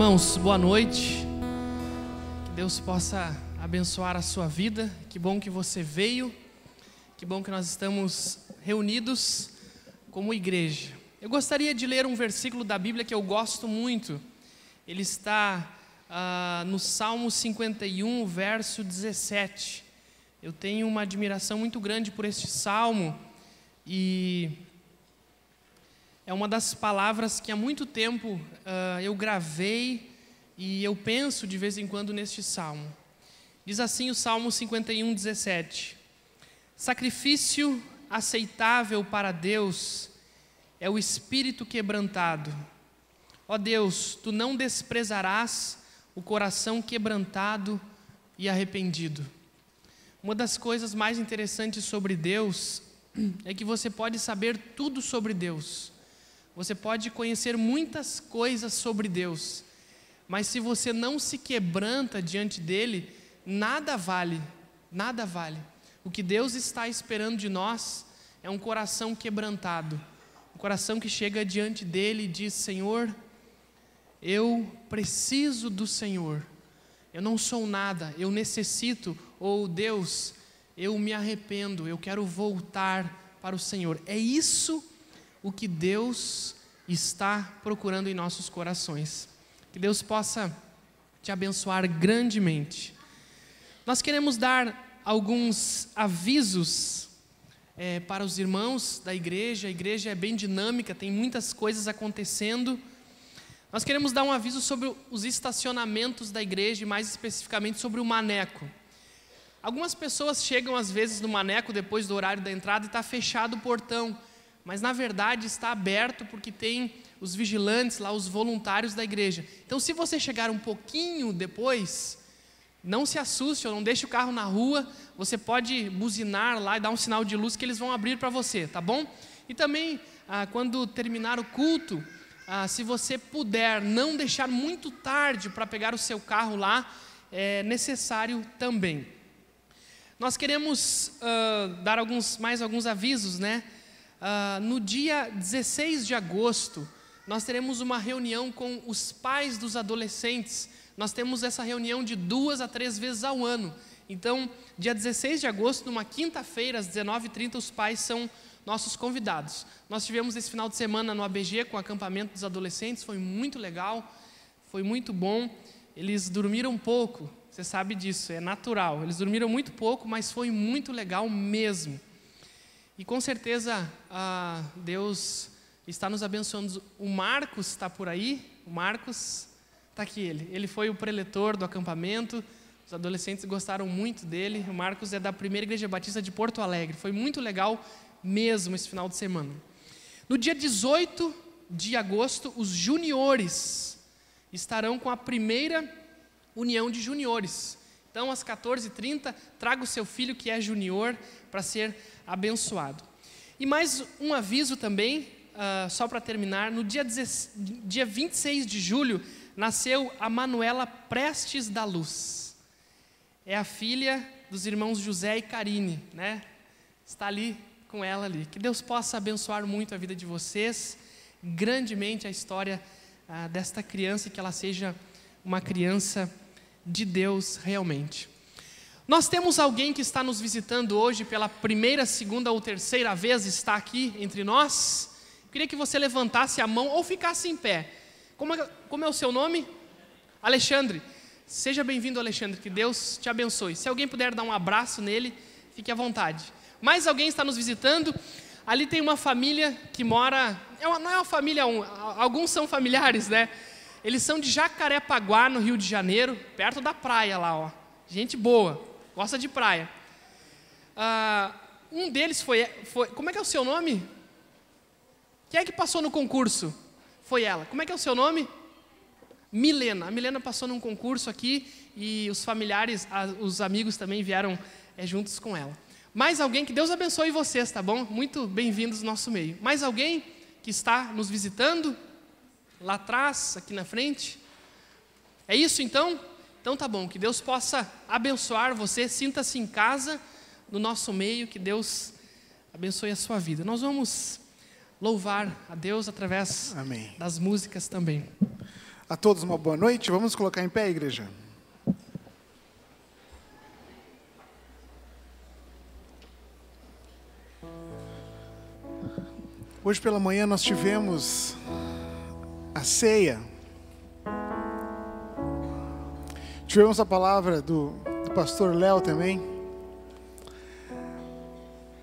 Irmãos, boa noite. Que Deus possa abençoar a sua vida. Que bom que você veio. Que bom que nós estamos reunidos como igreja. Eu gostaria de ler um versículo da Bíblia que eu gosto muito. Ele está no Salmo 51, verso 17. Eu tenho uma admiração muito grande por este salmo e é uma das palavras que há muito tempo eu gravei e eu penso de vez em quando neste salmo. Diz assim o Salmo 51, 17: sacrifício aceitável para Deus é o espírito quebrantado. Ó Deus, Tu não desprezarás o coração quebrantado e arrependido. Uma das coisas mais interessantes sobre Deus é que você pode saber tudo sobre Deus. Você pode conhecer muitas coisas sobre Deus, mas se você não se quebranta diante dEle, nada vale, nada vale. O que Deus está esperando de nós é um coração quebrantado, um coração que chega diante dEle e diz: Senhor, eu preciso do Senhor, eu não sou nada, eu necessito, ou Deus, eu me arrependo, eu quero voltar para o Senhor. É isso o que Deus está procurando em nossos corações. Que Deus possa te abençoar grandemente. Nós queremos dar alguns avisos para os irmãos da igreja. A igreja é bem dinâmica, tem muitas coisas acontecendo. Nós queremos dar um aviso sobre os estacionamentos da igreja e mais especificamente sobre o Maneco. Algumas pessoas chegam às vezes no Maneco depois do horário da entrada e está fechado o portão, mas na verdade está aberto porque tem os vigilantes lá, os voluntários da igreja. Então se você chegar um pouquinho depois, não se assuste ou não deixe o carro na rua, você pode buzinar lá e dar um sinal de luz que eles vão abrir para você, tá bom? E também quando terminar o culto, se você puder não deixar muito tarde para pegar o seu carro lá, é necessário também. Nós queremos dar mais alguns avisos, né? No dia 16 de agosto, nós teremos uma reunião com os pais dos adolescentes. Nós temos essa reunião de 2 a 3 vezes ao ano. Então, dia 16 de agosto, numa quinta-feira, às 19h30, os pais são nossos convidados. Nós tivemos esse final de semana no ABG com o acampamento dos adolescentes, foi muito legal, foi muito bom. Eles dormiram pouco, você sabe disso, é natural. Eles dormiram muito pouco, mas foi muito legal mesmo. E com certeza Deus está nos abençoando. O Marcos está por aí, o Marcos está aqui, ele foi o preletor do acampamento, os adolescentes gostaram muito dele. O Marcos é da Primeira Igreja Batista de Porto Alegre, foi muito legal mesmo esse final de semana. No dia 18 de agosto, os juniores estarão com a primeira união de juniores. Então, às 14h30, traga o seu filho que é junior para ser abençoado. E mais um aviso também, só para terminar, no dia 26 de julho, nasceu a Manuela Prestes da Luz. É a filha dos irmãos José e Karine, né? Está ali com ela ali. Que Deus possa abençoar muito a vida de vocês, grandemente a história desta criança, e que ela seja uma criança de Deus realmente. Nós temos alguém que está nos visitando hoje pela primeira, segunda ou terceira vez, está aqui entre nós. Eu queria que você levantasse a mão ou ficasse em pé. Como é o seu nome? Alexandre. Seja bem-vindo, Alexandre, que Deus te abençoe. Se alguém puder dar um abraço nele, fique à vontade. Mais alguém está nos visitando? Ali tem uma família que mora... não é uma família, alguns são familiares, né? Eles são de Jacarepaguá, no Rio de Janeiro, perto da praia lá, ó. Gente boa, gosta de praia. Um deles foi... Como é que é o seu nome? Quem é que passou no concurso? Foi ela. Como é que é o seu nome? Milena. A Milena passou num concurso aqui e os familiares, os amigos também vieram juntos com ela. Mais alguém? Que Deus abençoe vocês, tá bom? Muito bem-vindos no nosso meio. Mais alguém que está nos visitando? Lá atrás, aqui na frente? É isso então? Então tá bom, que Deus possa abençoar você, sinta-se em casa, no nosso meio, que Deus abençoe a sua vida. Nós vamos louvar a Deus através Amém. Das músicas também. A todos uma boa noite. Vamos colocar em pé, igreja. Hoje pela manhã nós tivemos a ceia. Tivemos a palavra do pastor Léo também,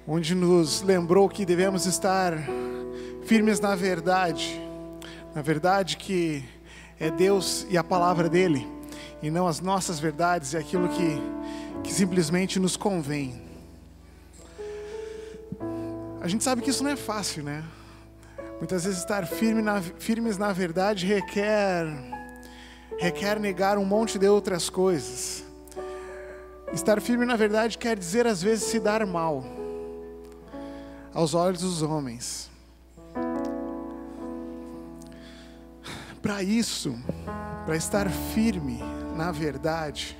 onde nos lembrou que devemos estar firmes na verdade que é Deus e a palavra dele, e não as nossas verdades e aquilo que simplesmente nos convém. A gente sabe que isso não é fácil, né? Muitas vezes estar firmes na verdade requer negar um monte de outras coisas. Estar firme na verdade quer dizer às vezes se dar mal aos olhos dos homens. Para isso, para estar firme na verdade,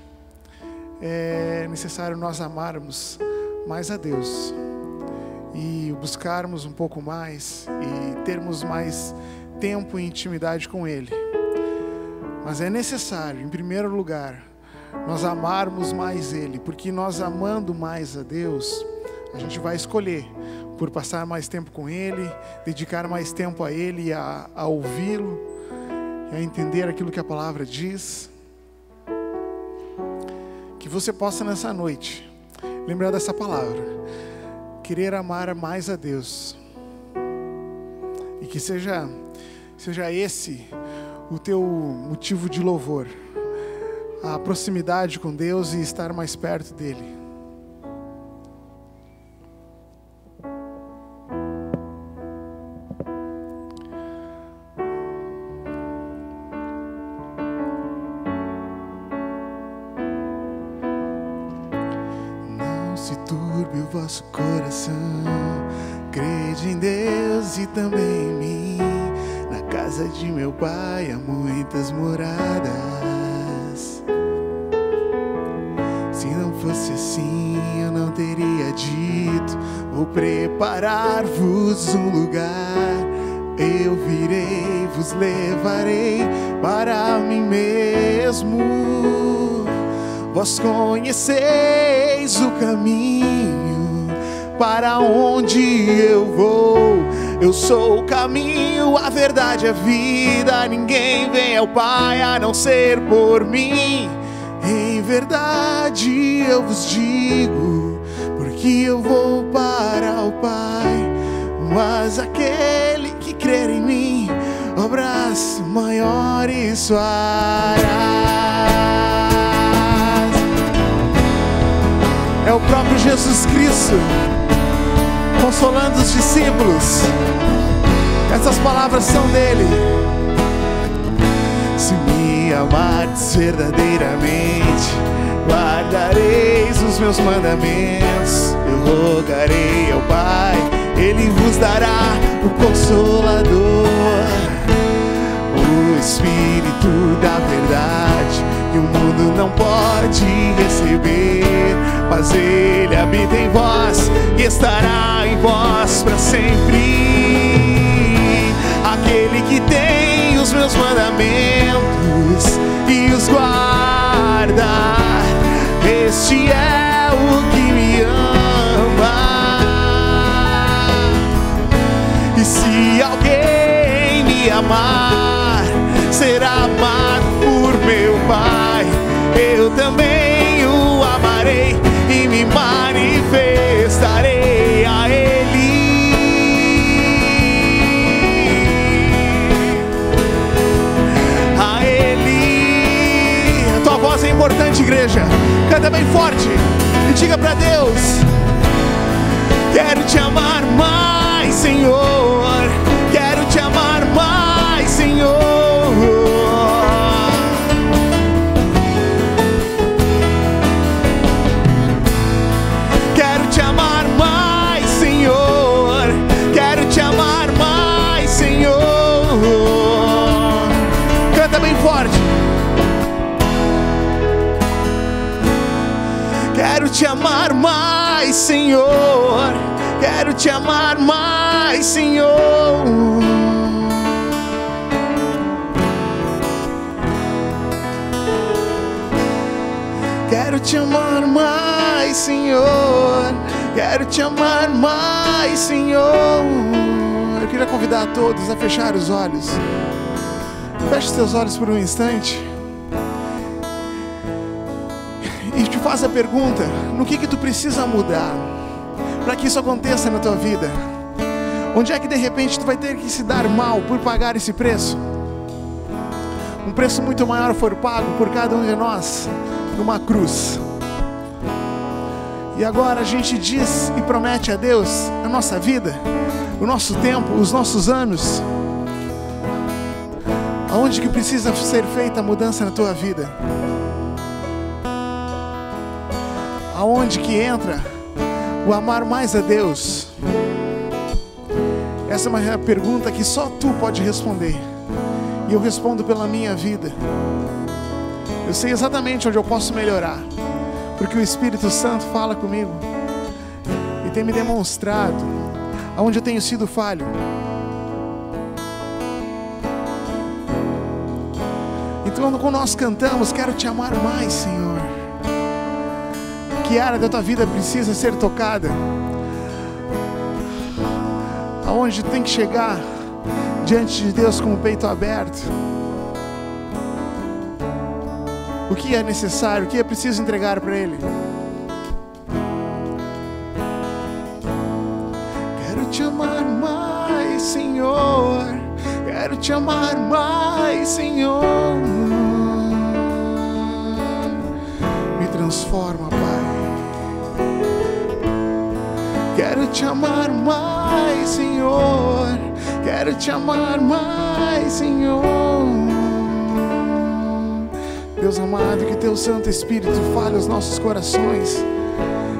é necessário nós amarmos mais a Deus e buscarmos um pouco mais e termos mais tempo e intimidade com Ele. Mas é necessário, em primeiro lugar, nós amarmos mais Ele, porque nós amando mais a Deus, a gente vai escolher por passar mais tempo com Ele, dedicar mais tempo a Ele, a ouvi-lo, a entender aquilo que a palavra diz. Que você possa nessa noite lembrar dessa palavra, querer amar mais a Deus, e que seja esse o teu motivo de louvor, a proximidade com Deus e estar mais perto dele. Vosso coração, crede em Deus e também em mim. Na casa de meu pai há muitas moradas. Se não fosse assim, eu não teria dito: vou preparar-vos um lugar. Eu virei, vos levarei para mim mesmo. Vós conheceis o caminho para onde eu vou. Eu sou o caminho, a verdade, a vida. Ninguém vem ao Pai a não ser por mim. Em verdade eu vos digo, porque eu vou para o Pai. Mas aquele que crer em mim, obras maiores fará. É o próprio Jesus Cristo consolando os discípulos. Essas palavras são dele. Se me amardes verdadeiramente, guardareis os meus mandamentos. Eu rogarei ao Pai, Ele vos dará o Consolador, o Espírito da verdade, que o mundo não pode receber, mas Ele habita em vós e estará em vós para sempre. Aquele que tem os meus mandamentos e os guarda, este é o que me ama. E se alguém me amar, ser amado por meu Pai, eu também o amarei e me manifestarei a Ele. A Ele. A tua voz é importante, igreja. Canta bem forte e diga para Deus: quero te amar mais, Senhor. Quero te amar mais, Senhor. Quero te amar mais, Senhor. Quero te amar mais, Senhor. Canta bem forte. Quero te amar mais, Senhor. Quero te amar mais, Senhor. Quero te amar mais, Senhor. Quero te amar mais, Senhor. Eu queria convidar a todos a fechar os olhos. Feche seus olhos por um instante e te faça a pergunta: no que tu precisa mudar para que isso aconteça na tua vida? Onde é que de repente tu vai ter que se dar mal por pagar esse preço? Um preço muito maior foi pago por cada um de nós numa cruz. E agora a gente diz e promete a Deus a nossa vida, o nosso tempo, os nossos anos. Aonde que precisa ser feita a mudança na tua vida? Aonde que entra o amar mais a Deus? Essa é uma pergunta que só tu pode responder. E eu respondo pela minha vida. Eu sei exatamente onde eu posso melhorar, porque o Espírito Santo fala comigo e tem me demonstrado aonde eu tenho sido falho. Então, quando nós cantamos, quero te amar mais, Senhor, que área da tua vida precisa ser tocada? Aonde tem que chegar diante de Deus com o peito aberto? O que é necessário, o que é preciso entregar para Ele? Quero te amar mais, Senhor. Quero te amar mais, Senhor. Me transforma, Pai. Quero te amar mais, Senhor. Quero te amar mais, Senhor. Deus amado, que Teu Santo Espírito fale aos nossos corações.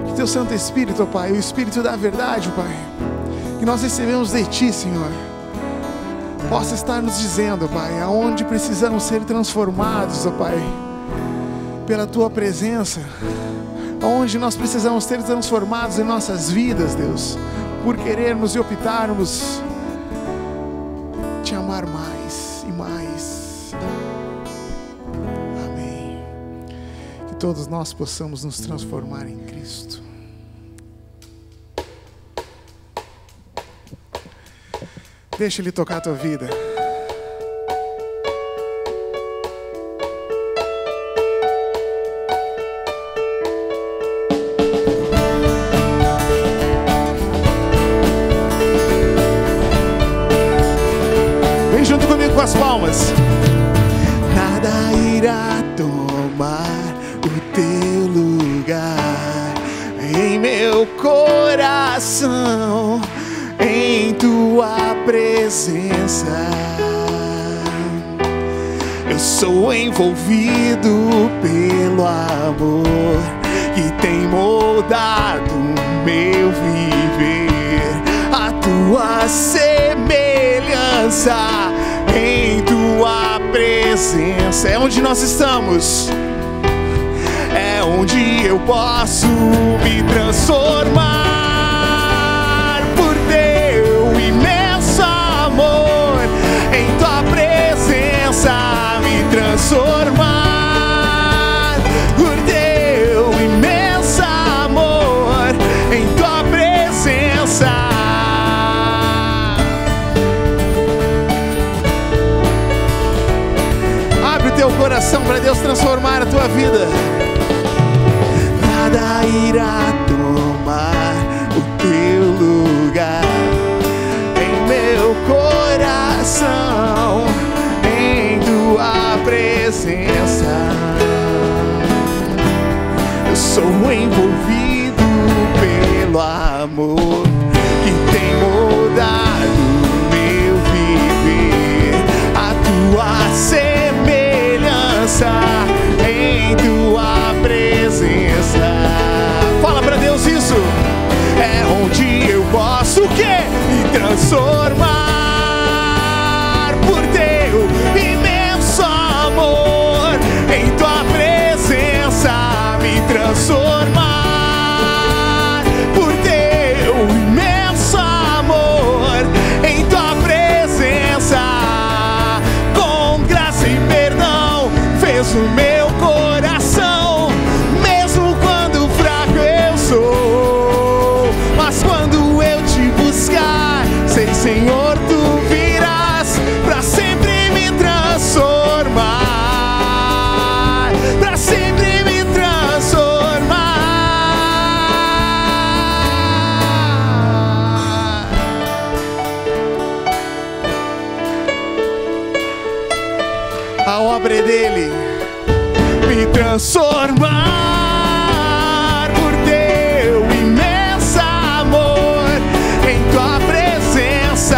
Que Teu Santo Espírito, ó Pai, o Espírito da verdade, ó Pai, que nós recebemos de Ti, Senhor, possa estar nos dizendo, ó Pai, aonde precisamos ser transformados, ó Pai, pela Tua presença, aonde nós precisamos ser transformados em nossas vidas, Deus, por querermos e optarmos Te amar mais e mais. Que todos nós possamos nos transformar em Cristo. Deixa Ele tocar a tua vida. Vem junto comigo com as palmas. Nada irá tomar o teu lugar em meu coração, em tua presença. Eu sou envolvido pelo amor que tem moldado meu viver, a tua semelhança em tua presença. É onde nós estamos, é onde eu posso me transformar por teu imenso amor, em tua presença me transformar por teu imenso amor, em tua presença. teu coração para Deus transformar a tua vida. Nada irá tomar o teu lugar em meu coração, em tua presença. Eu sou envolvido pelo amor que tem mudado meu viver. A tua semelhança em tua presença. Fala pra Deus isso. É onde eu posso o quê? Me transformar por teu imenso amor. Em tua presença me transformar por teu imenso amor. Em tua presença, com graça e perdão, fez o meu coração. Mesmo quando fraco eu sou, mas quando eu te buscar, sei, Senhor, tu virás pra sempre me transformar, pra sempre me transformar. A obra é dele, me transformar por teu imenso amor. Em tua presença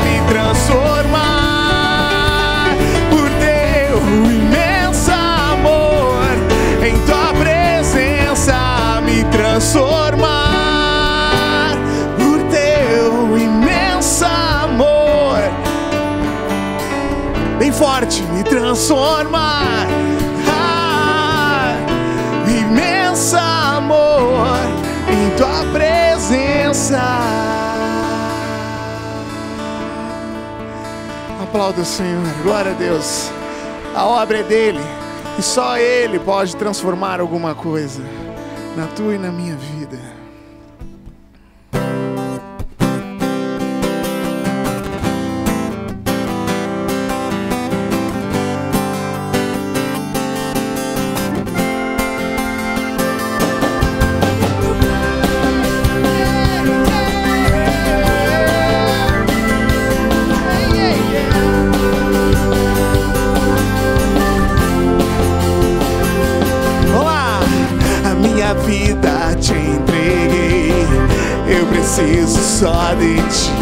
me transformar por teu imenso amor. Em tua presença me transformar por teu imenso amor. Bem forte, me transformar. Imenso amor em tua presença. Aplauda o Senhor, glória a Deus. A obra é dele e só ele pode transformar alguma coisa na tua e na minha vida. Vida te entreguei, eu preciso só de ti.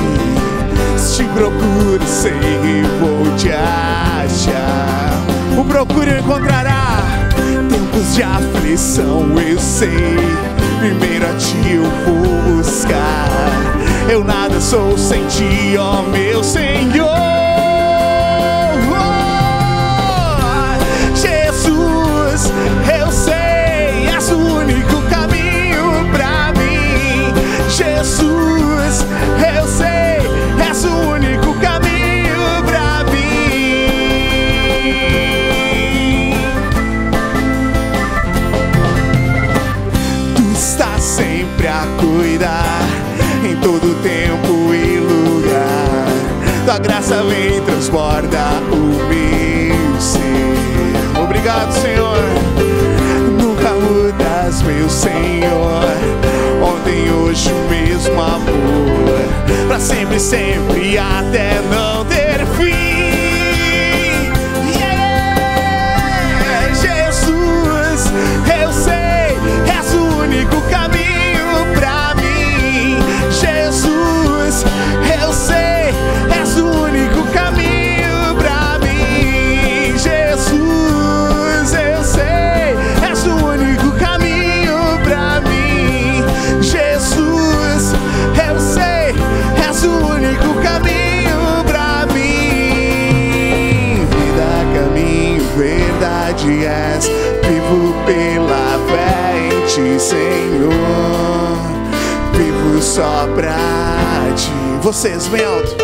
Se te procuro, sei que vou te achar. O procuro encontrará. Tempos de aflição, eu sei, primeiro a ti eu vou buscar. Eu nada sou sem ti, ó meu Senhor. Jesus, eu sei, és o único caminho pra mim. Jesus, eu sei, és o único caminho pra mim. Tu estás sempre a cuidar, em todo tempo e lugar. Tua graça vem e transborda o meu ser. Obrigado, Senhor. Nunca mudas, meu Senhor. Ontem, hoje, o mesmo amor. Pra sempre, sempre, até não ter fim. Yeah! Jesus, eu sei, és o único caminho pra mim. Jesus, eu sei, és o único caminho pra mim. Jesus, eu sei, és o único caminho pra mim. Jesus, eu sei, és o único caminho pra mim. Vida, caminho, verdade és, vivo pela fé em ti, Senhor. Vivo só pra ti. Vocês bem alto.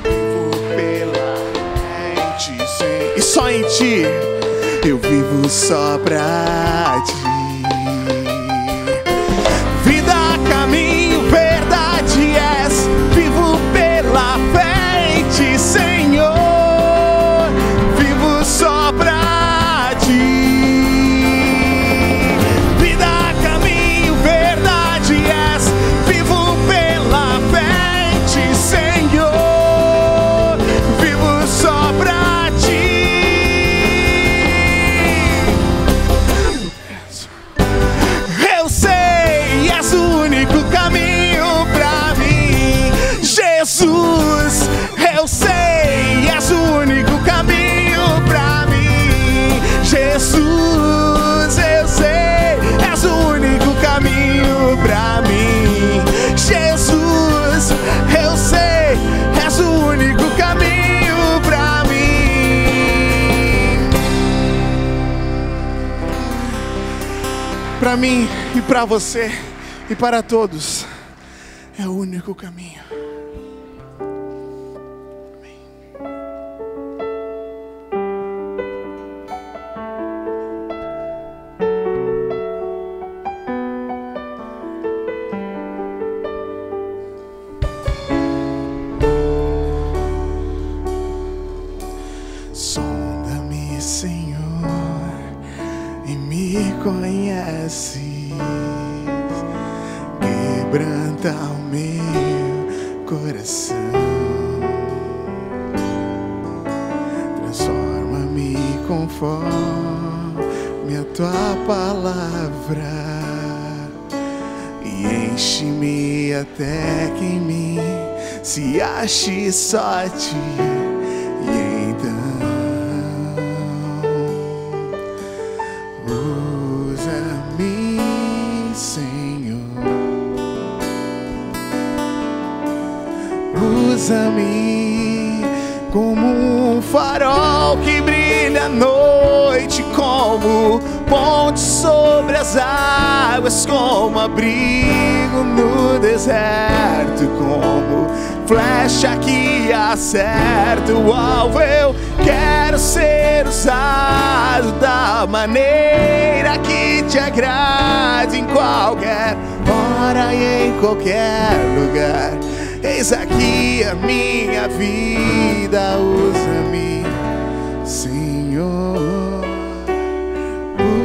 Vivo pela fé em ti, Senhor. E só em ti eu vivo só pra ti. Vida, caminho, verdade és, vivo pela fé em ti, para mim e para você e para todos é o único caminho. Sonda-me, Senhor, e me conheces, quebranta o meu coração, transforma-me conforme a tua palavra e enche-me até que em mim se ache só ti. Usa-me como um farol que brilha à noite, como ponte sobre as águas, como abrigo no deserto, como flecha que acerta o alvo. Eu quero ser usado da maneira que te agrade, em qualquer hora e em qualquer lugar. Eis aqui a minha vida, usa-me, Senhor,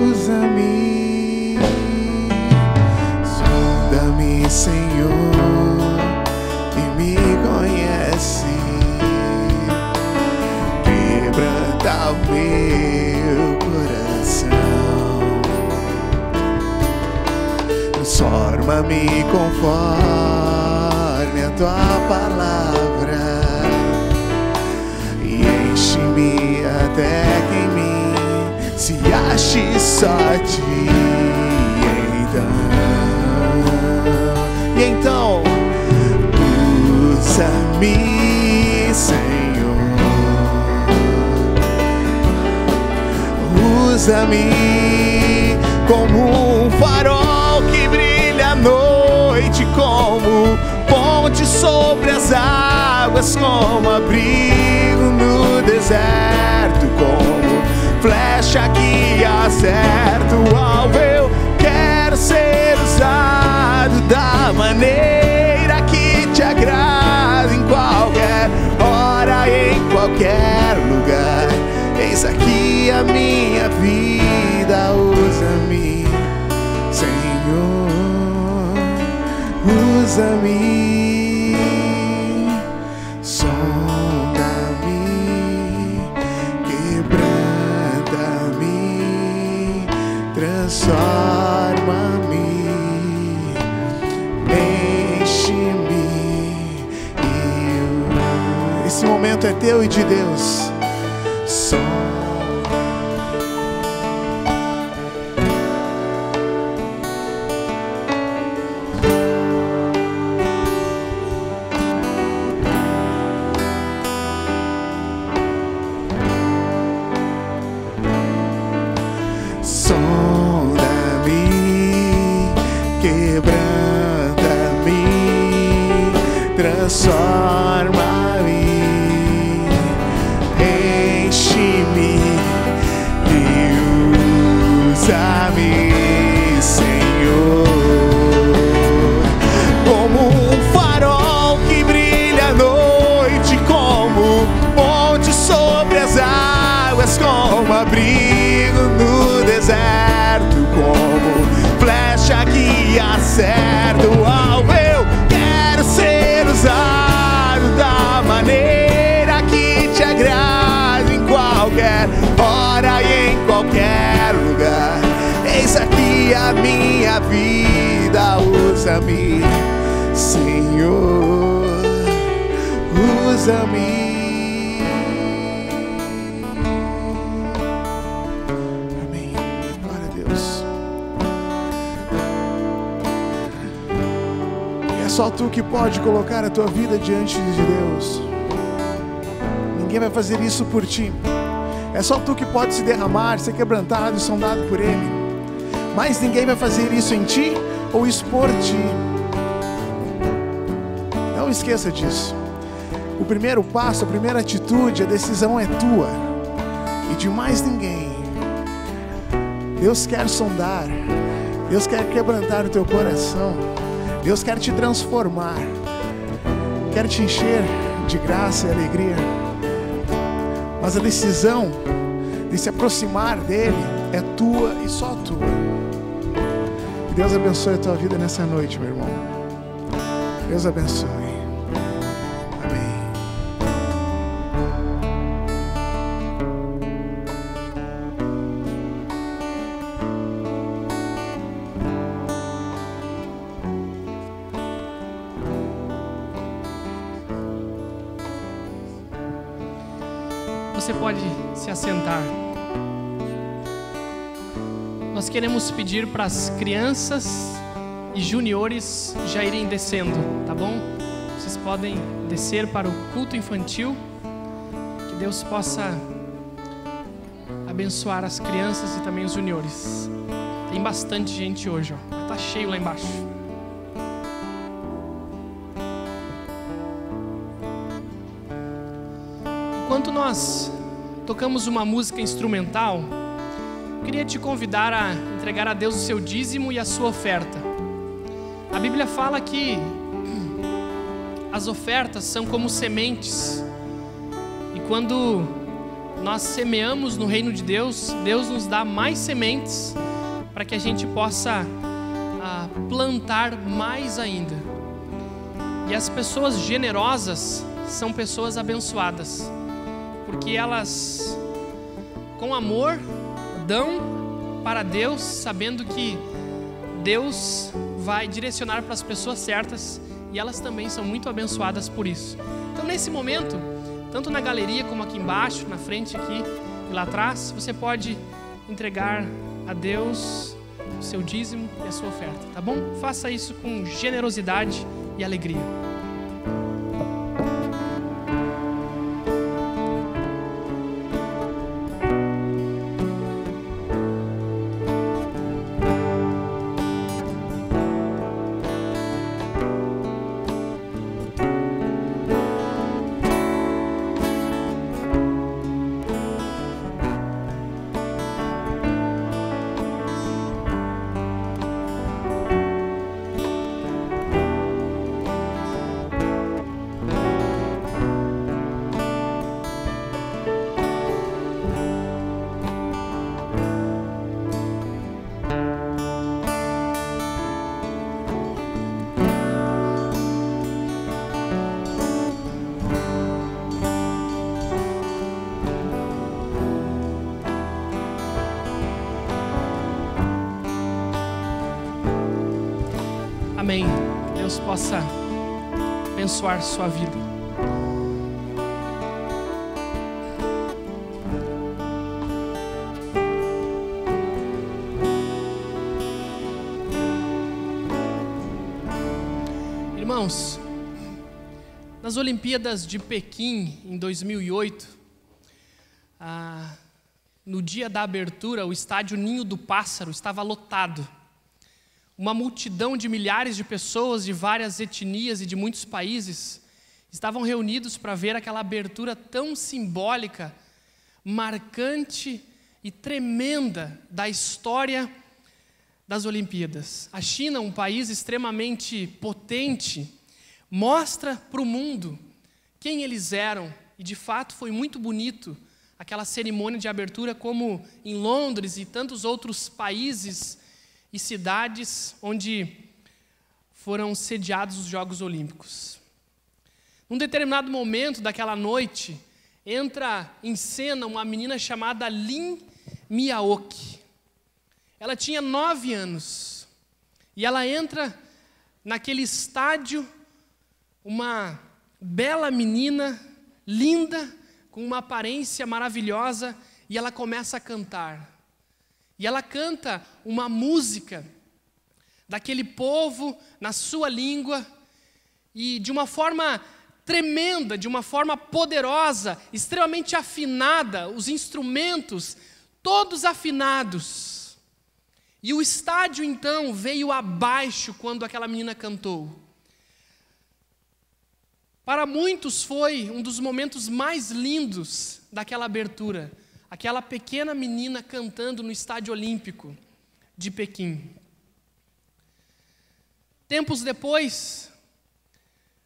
usa-me. Sonda-me, Senhor, e me conhece, quebranta o meu coração, transforma-me conforme a tua palavra e enche-me até que em mim se ache só ti. E então usa-me, Senhor, usa-me como um farol que brilha à noite, como ponte sobre as águas, como abrigo no deserto, como flecha que acerta o alvo. Eu quero ser usado da maneira que te agrada, em qualquer hora e em qualquer lugar. Eis aqui a minha vida, usa-me, Senhor, usa-me. Transforma-me, enche-me. Esse momento é teu e de Deus. Transforma-me, enche-me e usa-me, Senhor, como um farol que brilha à noite, como ponte sobre as águas, como abrigo no deserto, como flecha que acerta o alvo. Eu quero ser usado da maneira que te agrada, em qualquer hora e em qualquer lugar. Eis aqui a minha vida, usa-me, Senhor, usa-me. Amém. Glória a Deus. É só tu que pode colocar a tua vida diante de Deus. Ninguém vai fazer isso por ti. É só tu que pode se derramar, ser quebrantado e sondado por Ele. Mas ninguém vai fazer isso em ti ou expor ti. Não esqueça disso. O primeiro passo, a primeira atitude, a decisão é tua e de mais ninguém. Deus quer sondar, Deus quer quebrantar o teu coração, Deus quer te transformar, quer te encher de graça e alegria. Mas a decisão de se aproximar dele é tua e só tua. Que Deus abençoe a tua vida nessa noite, meu irmão. Deus abençoe. Amém. Você pode se assentar. Nós queremos pedir para as crianças e juniores já irem descendo, tá bom? Vocês podem descer para o culto infantil. Que Deus possa abençoar as crianças e também os juniores. Tem bastante gente hoje, ó. Tá cheio lá embaixo. Enquanto nós tocamos uma música instrumental, queria te convidar a entregar a Deus o seu dízimo e a sua oferta. A Bíblia fala que as ofertas são como sementes, e quando nós semeamos no reino de Deus, Deus nos dá mais sementes para que a gente possa plantar mais ainda. E as pessoas generosas são pessoas abençoadas, porque elas, com amor, dão para Deus, sabendo que Deus vai direcionar para as pessoas certas, e elas também são muito abençoadas por isso. Então, nesse momento, tanto na galeria como aqui embaixo, na frente aqui e lá atrás, você pode entregar a Deus o seu dízimo e a sua oferta, tá bom? Faça isso com generosidade e alegria. Amém. Que Deus possa abençoar sua vida. Irmãos, nas Olimpíadas de Pequim, em 2008, no dia da abertura, o estádio Ninho do Pássaro estava lotado. Uma multidão de milhares de pessoas de várias etnias e de muitos países estavam reunidos para ver aquela abertura tão simbólica, marcante e tremenda da história das Olimpíadas. A China, um país extremamente potente, mostra para o mundo quem eles eram, e de fato foi muito bonito aquela cerimônia de abertura, como em Londres e tantos outros países e cidades onde foram sediados os Jogos Olímpicos. Num determinado momento daquela noite, entra em cena uma menina chamada Lin Miaoki. Ela tinha 9 anos, e ela entra naquele estádio, uma bela menina, linda, com uma aparência maravilhosa, e ela começa a cantar. E ela canta uma música daquele povo, na sua língua, e de uma forma tremenda, de uma forma poderosa, extremamente afinada, os instrumentos todos afinados. E o estádio, então, veio abaixo quando aquela menina cantou. Para muitos foi um dos momentos mais lindos daquela abertura. Aquela pequena menina cantando no Estádio Olímpico de Pequim. Tempos depois,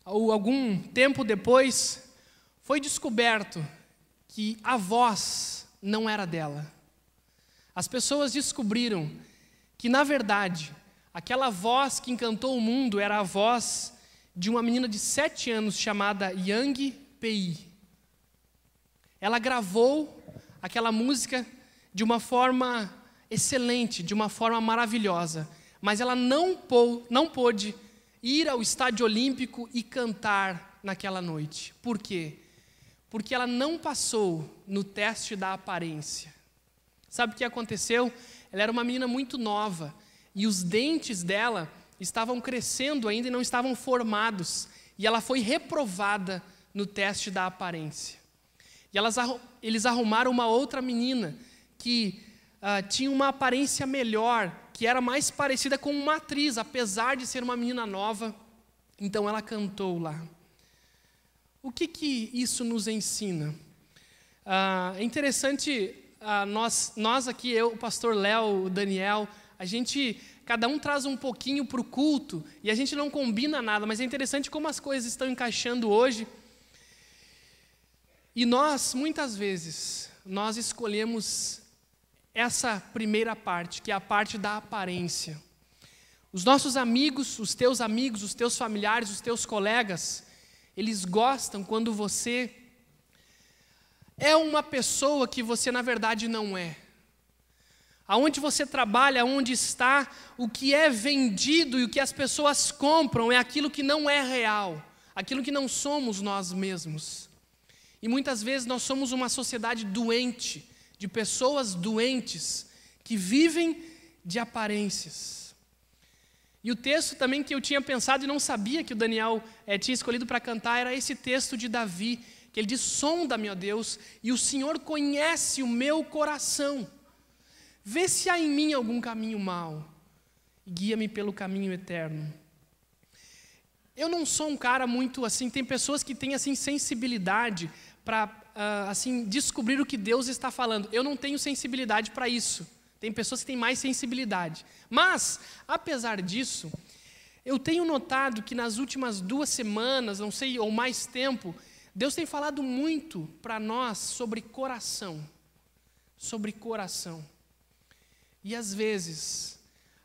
ou algum tempo depois, foi descoberto que a voz não era dela. As pessoas descobriram que, na verdade, aquela voz que encantou o mundo era a voz de uma menina de 7 anos chamada Yang Pei. Ela gravou aquela música de uma forma excelente, de uma forma maravilhosa, mas ela não pôde ir ao Estádio Olímpico e cantar naquela noite. Por quê? Porque ela não passou no teste da aparência. Sabe o que aconteceu? Ela era uma menina muito nova e os dentes dela estavam crescendo ainda e não estavam formados. E ela foi reprovada no teste da aparência. E eles arrumaram uma outra menina que tinha uma aparência melhor, que era mais parecida com uma atriz, apesar de ser uma menina nova. Então ela cantou lá. O que isso nos ensina? É interessante, nós aqui, eu, o pastor Léo, o Daniel, cada um traz um pouquinho para o culto, e a gente não combina nada, mas é interessante como as coisas estão encaixando hoje. E muitas vezes, nós escolhemos essa primeira parte, que é a parte da aparência. Os nossos amigos, os teus familiares, os teus colegas, eles gostam quando você é uma pessoa que você na verdade não é. Aonde você trabalha, onde está, o que é vendido e o que as pessoas compram é aquilo que não é real, aquilo que não somos nós mesmos. E muitas vezes nós somos uma sociedade doente, de pessoas doentes, que vivem de aparências. E o texto também que eu tinha pensado e não sabia que o Daniel tinha escolhido para cantar era esse texto de Davi, que ele diz: sonda-me, ó Deus, e o Senhor conhece o meu coração. Vê se há em mim algum caminho mau, e guia-me pelo caminho eterno. Eu não sou um cara muito assim, tem pessoas que têm assim sensibilidade para assim descobrir o que Deus está falando. Eu não tenho sensibilidade para isso. Tem pessoas que têm mais sensibilidade. Mas, apesar disso, eu tenho notado que nas últimas 2 semanas, não sei, ou mais tempo, Deus tem falado muito para nós sobre coração. Sobre coração. E às vezes,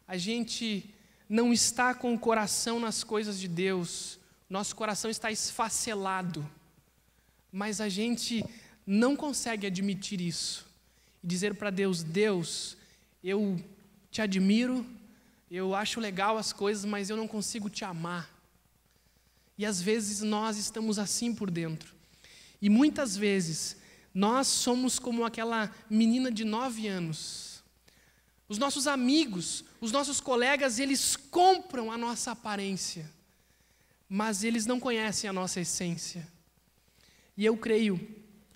a gente não está com o coração nas coisas de Deus. Nosso coração está esfacelado. Mas a gente não consegue admitir isso. E dizer para Deus: Deus, eu te admiro, eu acho legal as coisas, mas eu não consigo te amar. E às vezes nós estamos assim por dentro. E muitas vezes nós somos como aquela menina de 9 anos. Os nossos amigos, os nossos colegas, eles compram a nossa aparência, mas eles não conhecem a nossa essência. E eu creio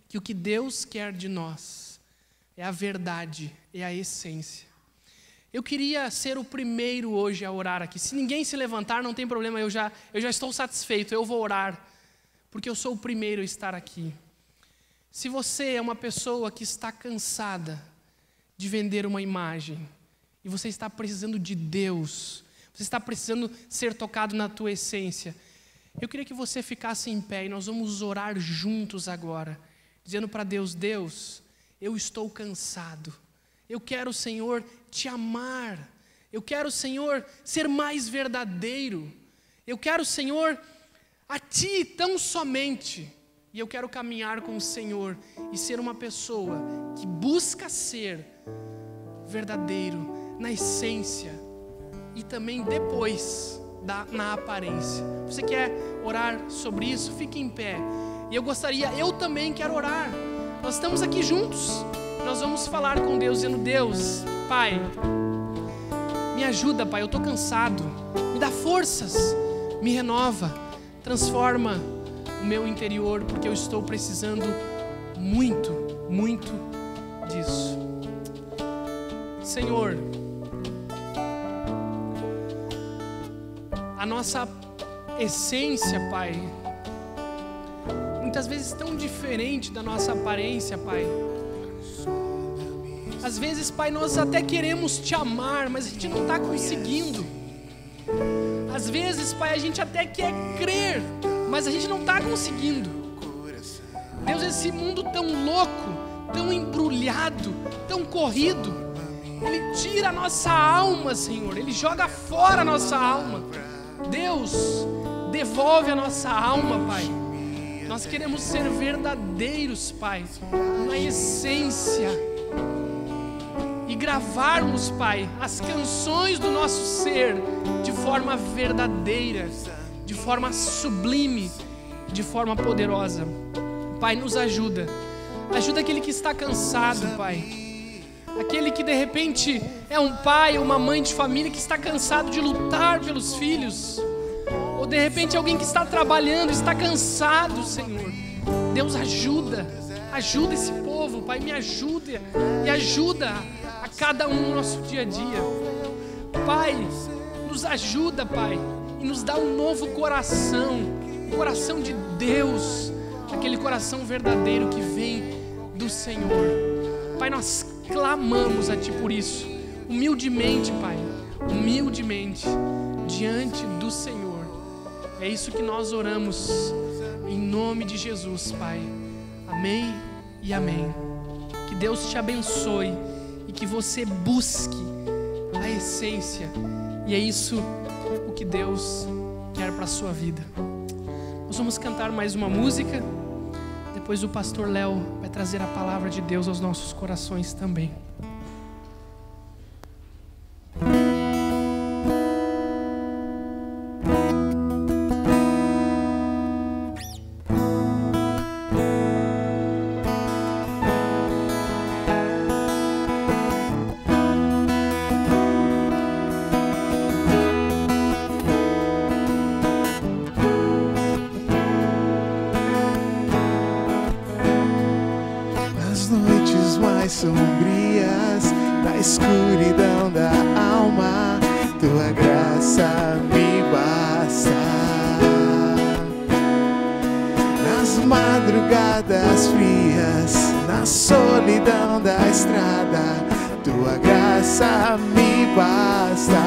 que o que Deus quer de nós é a verdade, é a essência. Eu queria ser o primeiro hoje a orar aqui. Se ninguém se levantar, não tem problema, eu já estou satisfeito, eu vou orar, porque eu sou o primeiro a estar aqui. Se você é uma pessoa que está cansada de vender uma imagem, e você está precisando de Deus, você está precisando ser tocado na tua essência, eu queria que você ficasse em pé e nós vamos orar juntos agora, dizendo para Deus: Deus, eu estou cansado, eu quero, Senhor, te amar, eu quero, Senhor, ser mais verdadeiro, eu quero, Senhor, a Ti tão somente, e eu quero caminhar com o Senhor e ser uma pessoa que busca ser verdadeiro na essência e também depois na aparência. Você quer orar sobre isso? Fique em pé. E eu também quero orar. Nós estamos aqui juntos. Nós vamos falar com Deus, dizendo: Deus, Pai, me ajuda, Pai, eu estou cansado. Me dá forças, me renova, transforma o meu interior, porque eu estou precisando muito, muito disso. Senhor, a nossa essência, Pai, muitas vezes tão diferente da nossa aparência, Pai. Às vezes, Pai, nós até queremos Te amar, mas a gente não está conseguindo. Às vezes, Pai, a gente até quer crer, mas a gente não está conseguindo. Deus, esse mundo tão louco, tão embrulhado, tão corrido, Ele tira a nossa alma, Senhor. Ele joga fora a nossa alma. Deus, devolve a nossa alma, Pai. Nós queremos ser verdadeiros, Pai, na essência, e gravarmos, Pai, as canções do nosso ser de forma verdadeira, de forma sublime, de forma poderosa. Pai, nos ajuda. Ajuda aquele que está cansado, Pai. Aquele que de repente é um pai ou uma mãe de família que está cansado de lutar pelos filhos. Ou de repente alguém que está trabalhando, está cansado, Senhor. Deus, ajuda esse povo, Pai, me ajuda e ajuda a cada um no nosso dia a dia. Pai, nos ajuda, Pai, e nos dá um novo coração, um coração de Deus, aquele coração verdadeiro que vem do Senhor. Pai, nós clamamos a Ti por isso, humildemente, Pai, humildemente, diante do Senhor. É isso que nós oramos, em nome de Jesus, Pai. Amém e amém. Que Deus te abençoe e que você busque a essência. E é isso o que Deus quer para a sua vida. Nós vamos cantar mais uma música. Depois o pastor Léo vai trazer a palavra de Deus aos nossos corações também. Sombrias, na escuridão da alma, Tua graça me basta. Nas madrugadas frias, na solidão da estrada, Tua graça me basta.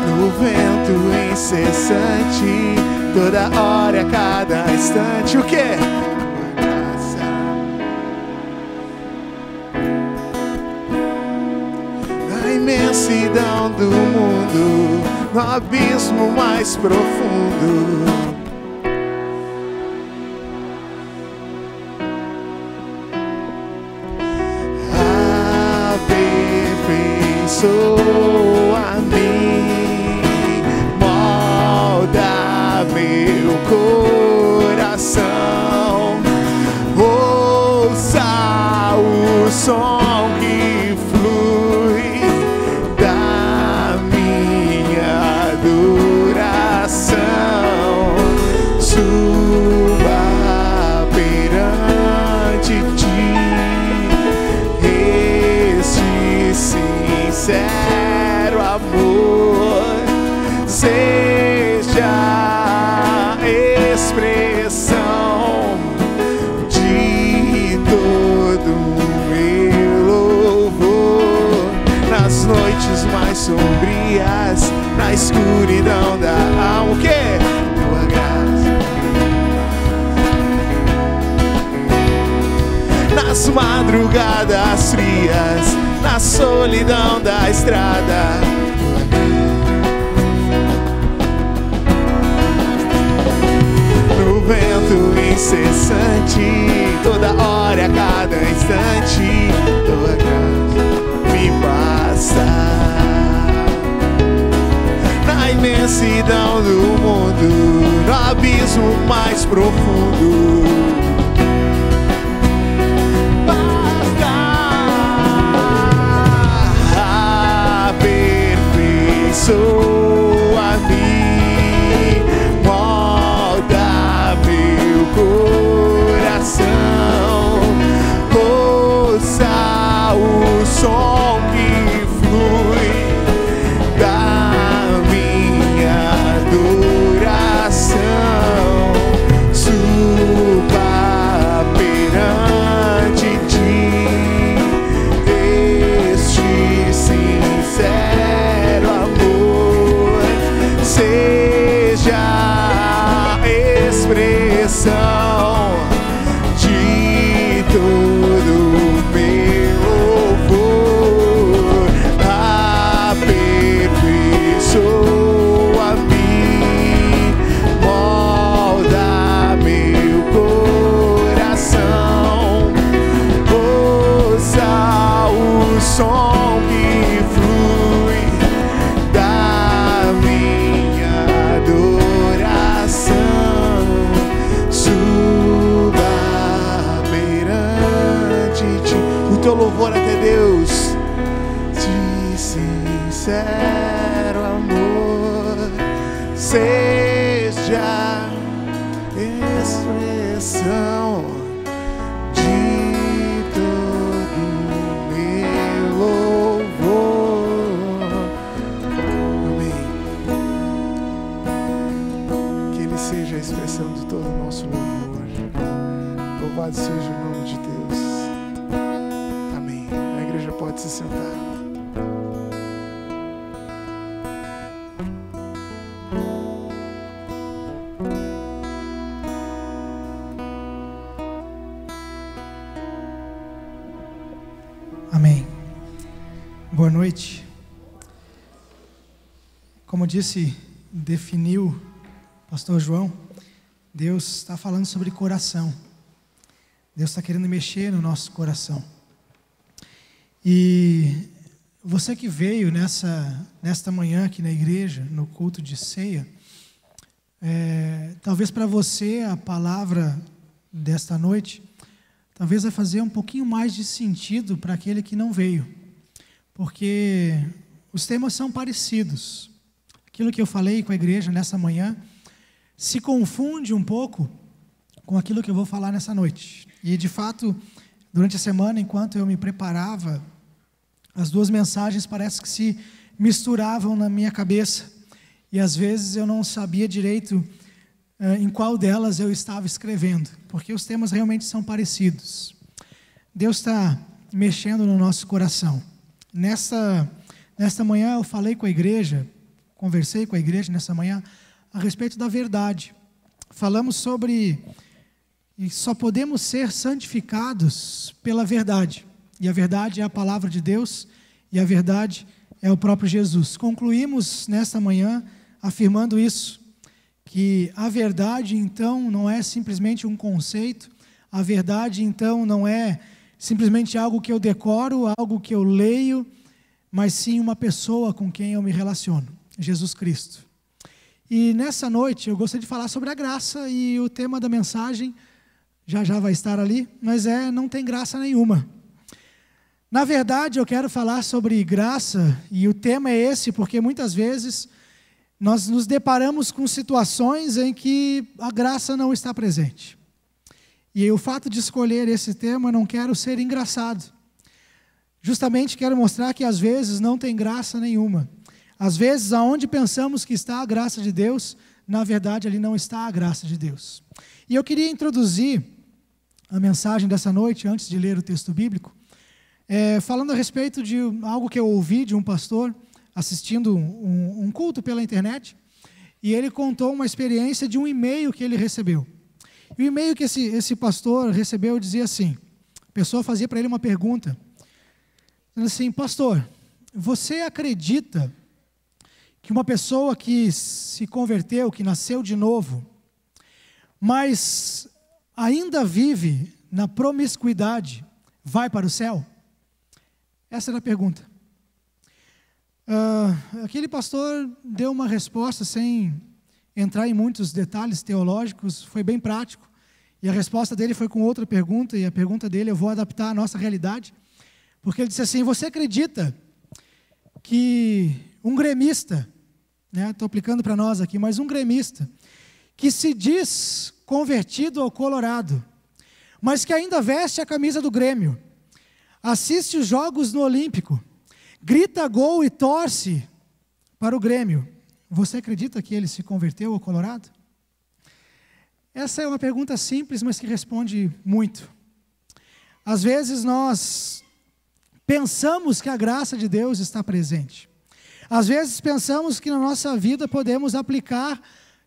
No vento incessante, toda hora, a cada instante, o quê? Imensidão do mundo, no abismo mais profundo, aperfeiçoa-me, molda meu coração, ouça o som que flui da minha adoração, suba perante Ti este sincero amor, seja a expressão de todo o meu louvor. Nas noites mais sombrias, na escuridão da alma, o quê? Tua graça. Nas madrugadas frias, na solidão da estrada, no vento incessante, toda hora, a cada instante, Tua graça me basta. Na imensidão do mundo, no abismo mais profundo, aperfeiçoa-me, molda meu coração, ouça o som que flui da expressão de todo meu louvor. Amém. Que Ele seja a expressão de todo o nosso louvor. Louvado seja o nome de Deus. Amém. A igreja pode se sentar. Amém. Boa noite. Como definiu o pastor João, Deus está falando sobre coração. Deus está querendo mexer no nosso coração. E você que veio nesta manhã aqui na igreja, no culto de ceia, talvez para você a palavra desta noite talvez vai fazer um pouquinho mais de sentido para aquele que não veio, porque os temas são parecidos. Aquilo que eu falei com a igreja nessa manhã se confunde um pouco com aquilo que eu vou falar nessa noite. E de fato, durante a semana, enquanto eu me preparava, as duas mensagens parece que se misturavam na minha cabeça, e às vezes eu não sabia direito em qual delas eu estava escrevendo, porque os temas realmente são parecidos. Deus está mexendo no nosso coração. Nesta manhã eu falei com a igreja, conversei com a igreja nessa manhã a respeito da verdade. Falamos sobre e só podemos ser santificados pela verdade, e a verdade é a palavra de Deus, e a verdade é o próprio Jesus. Concluímos nesta manhã afirmando isso, que a verdade, então, não é simplesmente um conceito, a verdade, então, não é simplesmente algo que eu decoro, algo que eu leio, mas sim uma pessoa com quem eu me relaciono, Jesus Cristo. E nessa noite eu gostaria de falar sobre a graça, e o tema da mensagem já vai estar ali, mas não tem graça nenhuma. Na verdade, eu quero falar sobre graça, e o tema é esse, porque muitas vezes nós nos deparamos com situações em que a graça não está presente. E o fato de escolher esse tema, não quero ser engraçado. Justamente quero mostrar que às vezes não tem graça nenhuma. Às vezes, aonde pensamos que está a graça de Deus, na verdade ali não está a graça de Deus. E eu queria introduzir a mensagem dessa noite, antes de ler o texto bíblico, falando a respeito de algo que eu ouvi de um pastor, assistindo um culto pela internet, e ele contou uma experiência de um e-mail que ele recebeu. E o e-mail que esse pastor recebeu dizia assim, a pessoa fazia para ele uma pergunta, dizendo assim: pastor, você acredita que uma pessoa que se converteu, que nasceu de novo, mas ainda vive na promiscuidade, vai para o céu? Essa era a pergunta. Aquele pastor deu uma resposta sem entrar em muitos detalhes teológicos, foi bem prático, e a resposta dele foi com outra pergunta, e a pergunta dele eu vou adaptar à nossa realidade, porque ele disse assim: você acredita que um gremista, estou aplicando para nós aqui, mas um gremista, que se diz convertido ao Colorado, mas que ainda veste a camisa do Grêmio, assiste os jogos no Olímpico, grita gol e torce para o Grêmio, você acredita que ele se converteu ao Colorado? Essa é uma pergunta simples, mas que responde muito. Às vezes nós pensamos que a graça de Deus está presente. Às vezes pensamos que na nossa vida podemos aplicar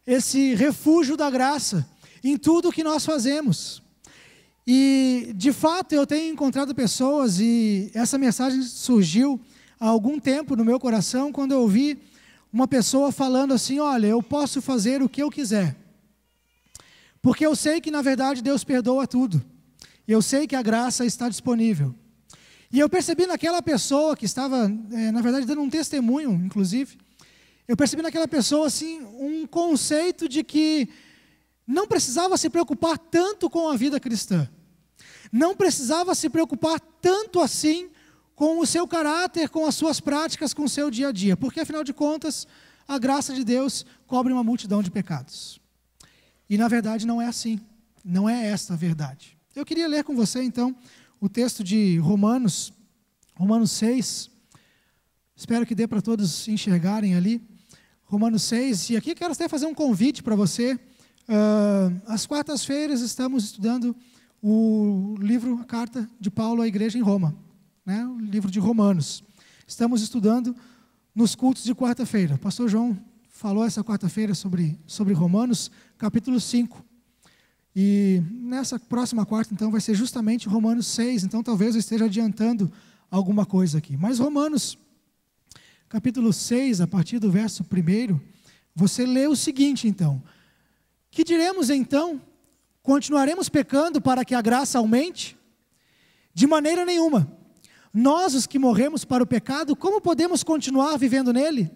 esse refúgio da graça em tudo que nós fazemos. E, de fato, eu tenho encontrado pessoas, e essa mensagem surgiu há algum tempo no meu coração, quando eu ouvi uma pessoa falando assim: olha, eu posso fazer o que eu quiser, porque eu sei que na verdade Deus perdoa tudo, e eu sei que a graça está disponível. E eu percebi naquela pessoa que estava, na verdade, dando um testemunho, inclusive, eu percebi naquela pessoa assim, um conceito de que não precisava se preocupar tanto com a vida cristã, não precisava se preocupar tanto assim com o seu caráter, com as suas práticas, com o seu dia a dia, porque afinal de contas, a graça de Deus cobre uma multidão de pecados. E na verdade não é assim. Não é esta a verdade. Eu queria ler com você, então, o texto de Romanos 6. Espero que dê para todos enxergarem ali. Romanos 6. E aqui quero até fazer um convite para você. Às quartas-feiras estamos estudando o livro, a carta de Paulo à igreja em Roma, né? O livro de Romanos. Estamos estudando nos cultos de quarta-feira. O pastor João falou essa quarta-feira sobre Romanos, capítulo 5. E nessa próxima quarta, então, vai ser justamente Romanos 6. Então, talvez eu esteja adiantando alguma coisa aqui. Mas Romanos, capítulo 6, a partir do verso 1, você lê o seguinte, então. Que diremos, então? Continuaremos pecando para que a graça aumente? De maneira nenhuma. Nós, os que morremos para o pecado, como podemos continuar vivendo nele?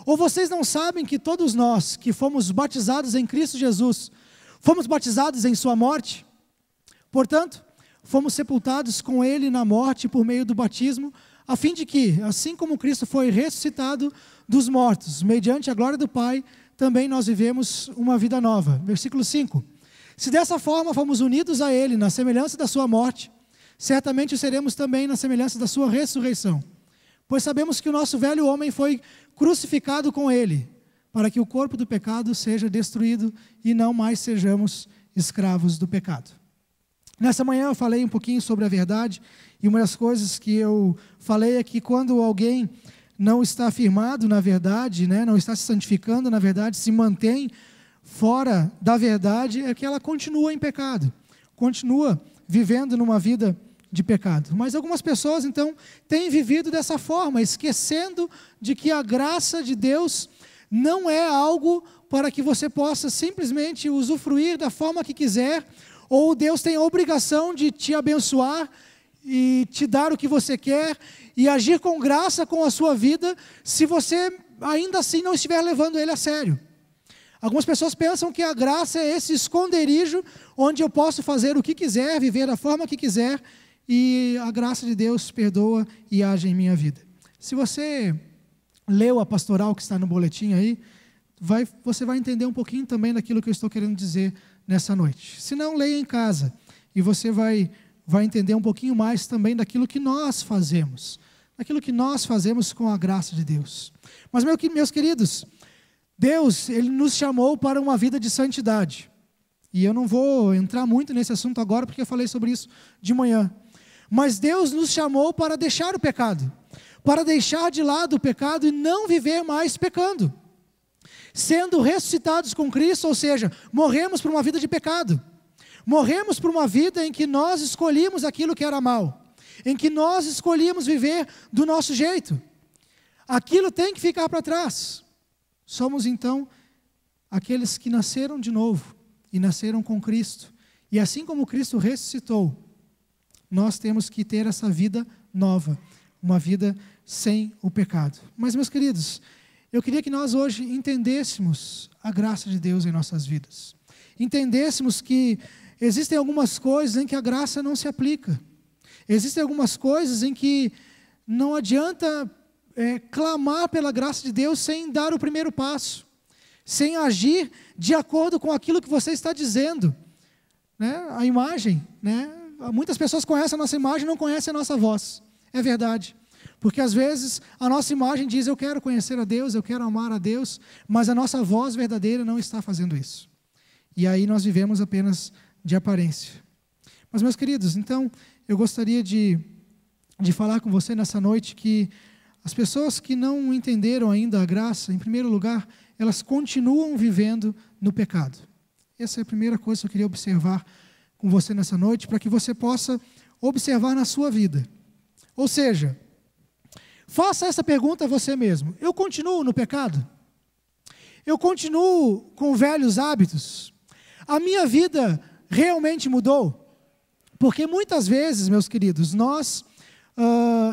Ou vocês não sabem que todos nós que fomos batizados em Cristo Jesus, fomos batizados em sua morte? Portanto, fomos sepultados com ele na morte por meio do batismo, a fim de que, assim como Cristo foi ressuscitado dos mortos, mediante a glória do Pai, também nós vivemos uma vida nova. Versículo 5. Se dessa forma fomos unidos a ele na semelhança da sua morte, certamente seremos também na semelhança da sua ressurreição. Pois sabemos que o nosso velho homem foi crucificado com ele, para que o corpo do pecado seja destruído e não mais sejamos escravos do pecado. Nessa manhã eu falei um pouquinho sobre a verdade, e uma das coisas que eu falei é que quando alguém não está firmado na verdade, né, não está se santificando na verdade, se mantém fora da verdade, é que ela continua em pecado, continua vivendo numa vida de pecado. Mas algumas pessoas, então, têm vivido dessa forma, esquecendo de que a graça de Deus não é algo para que você possa simplesmente usufruir da forma que quiser, ou Deus tem a obrigação de te abençoar e te dar o que você quer e agir com graça com a sua vida, se você ainda assim não estiver levando Ele a sério. Algumas pessoas pensam que a graça é esse esconderijo onde eu posso fazer o que quiser, viver da forma que quiser, e a graça de Deus perdoa e age em minha vida. Se você leu a pastoral que está no boletim aí, você vai entender um pouquinho também daquilo que eu estou querendo dizer nessa noite. Se não, leia em casa e você vai entender um pouquinho mais também daquilo que nós fazemos, daquilo que nós fazemos com a graça de Deus. Mas, meus queridos, Deus, Ele nos chamou para uma vida de santidade. E eu não vou entrar muito nesse assunto agora, porque eu falei sobre isso de manhã. Mas Deus nos chamou para deixar o pecado, para deixar de lado o pecado e não viver mais pecando. Sendo ressuscitados com Cristo, ou seja, morremos por uma vida de pecado. Morremos por uma vida em que nós escolhíamos aquilo que era mal, em que nós escolhíamos viver do nosso jeito. Aquilo tem que ficar para trás. Somos então aqueles que nasceram de novo e nasceram com Cristo. E assim como Cristo ressuscitou, nós temos que ter essa vida nova, uma vida sem o pecado. Mas, meus queridos, eu queria que nós hoje entendêssemos a graça de Deus em nossas vidas. Entendêssemos que existem algumas coisas em que a graça não se aplica. Existem algumas coisas em que não adianta clamar pela graça de Deus sem dar o primeiro passo, sem agir de acordo com aquilo que você está dizendo. Né? A imagem, né? Muitas pessoas conhecem a nossa imagem e não conhecem a nossa voz. É verdade. Porque às vezes a nossa imagem diz, eu quero conhecer a Deus, eu quero amar a Deus, mas a nossa voz verdadeira não está fazendo isso. E aí nós vivemos apenas de aparência. Mas, meus queridos, então, eu gostaria de falar com você nessa noite que as pessoas que não entenderam ainda a graça, em primeiro lugar, elas continuam vivendo no pecado. Essa é a primeira coisa que eu queria observar com você nessa noite, para que você possa observar na sua vida. Ou seja, faça essa pergunta a você mesmo. Eu continuo no pecado? Eu continuo com velhos hábitos? A minha vida realmente mudou? Porque muitas vezes, meus queridos, nós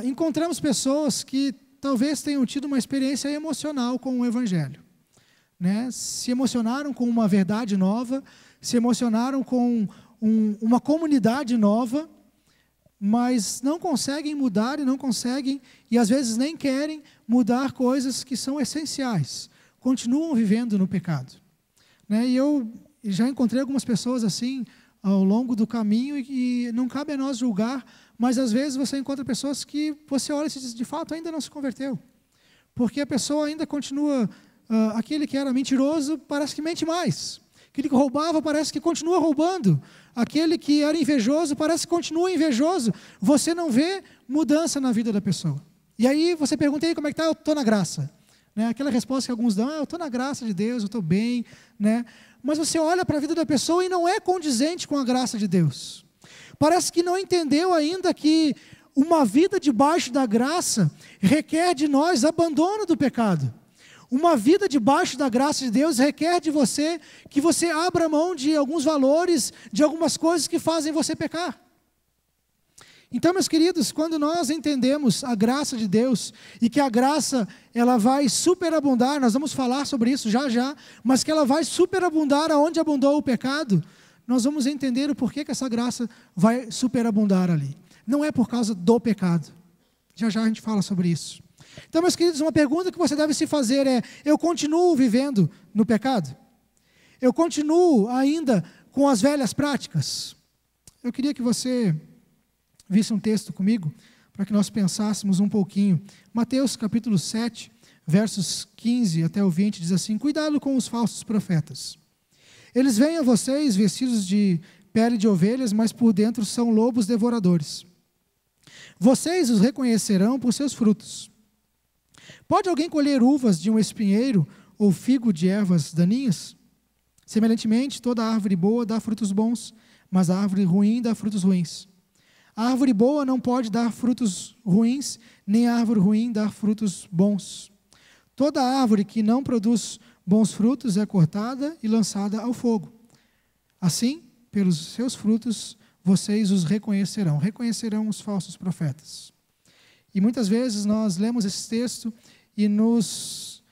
encontramos pessoas que talvez tenham tido uma experiência emocional com o Evangelho. Né? Se emocionaram com uma verdade nova, se emocionaram com uma comunidade nova, mas não conseguem mudar e não conseguem, e às vezes nem querem mudar coisas que são essenciais. Continuam vivendo no pecado. Né? E eu E já encontrei algumas pessoas assim ao longo do caminho e não cabe a nós julgar, mas às vezes você encontra pessoas que você olha e diz, de fato ainda não se converteu. Porque a pessoa ainda continua, aquele que era mentiroso parece que mente mais. Aquele que roubava parece que continua roubando. Aquele que era invejoso parece que continua invejoso. Você não vê mudança na vida da pessoa. E aí você pergunta, aí, como é que está? Eu estou na graça. Né? Aquela resposta que alguns dão, eu estou na graça de Deus, eu estou bem. Né? Mas você olha para a vida da pessoa e não é condizente com a graça de Deus. Parece que não entendeu ainda que uma vida debaixo da graça requer de nós abandono do pecado. Uma vida debaixo da graça de Deus requer de você que você abra mão de alguns valores, de algumas coisas que fazem você pecar. Então, meus queridos, quando nós entendemos a graça de Deus e que a graça ela vai superabundar, nós vamos falar sobre isso já já, mas que ela vai superabundar aonde abundou o pecado, nós vamos entender o porquê que essa graça vai superabundar ali. Não é por causa do pecado. Já já a gente fala sobre isso. Então, meus queridos, uma pergunta que você deve se fazer é: eu continuo vivendo no pecado? Eu continuo ainda com as velhas práticas? Eu queria que você visse um texto comigo, para que nós pensássemos um pouquinho. Mateus capítulo 7, versos 15 até o 20, diz assim: cuidado com os falsos profetas. Eles vêm a vocês vestidos de pele de ovelhas, mas por dentro são lobos devoradores. Vocês os reconhecerão por seus frutos. Pode alguém colher uvas de um espinheiro ou figo de ervas daninhas? Semelhantemente, toda árvore boa dá frutos bons, mas a árvore ruim dá frutos ruins. A árvore boa não pode dar frutos ruins, nem a árvore ruim dar frutos bons. Toda árvore que não produz bons frutos é cortada e lançada ao fogo. Assim, pelos seus frutos, vocês os reconhecerão. Reconhecerão os falsos profetas. E muitas vezes nós lemos esse texto e nós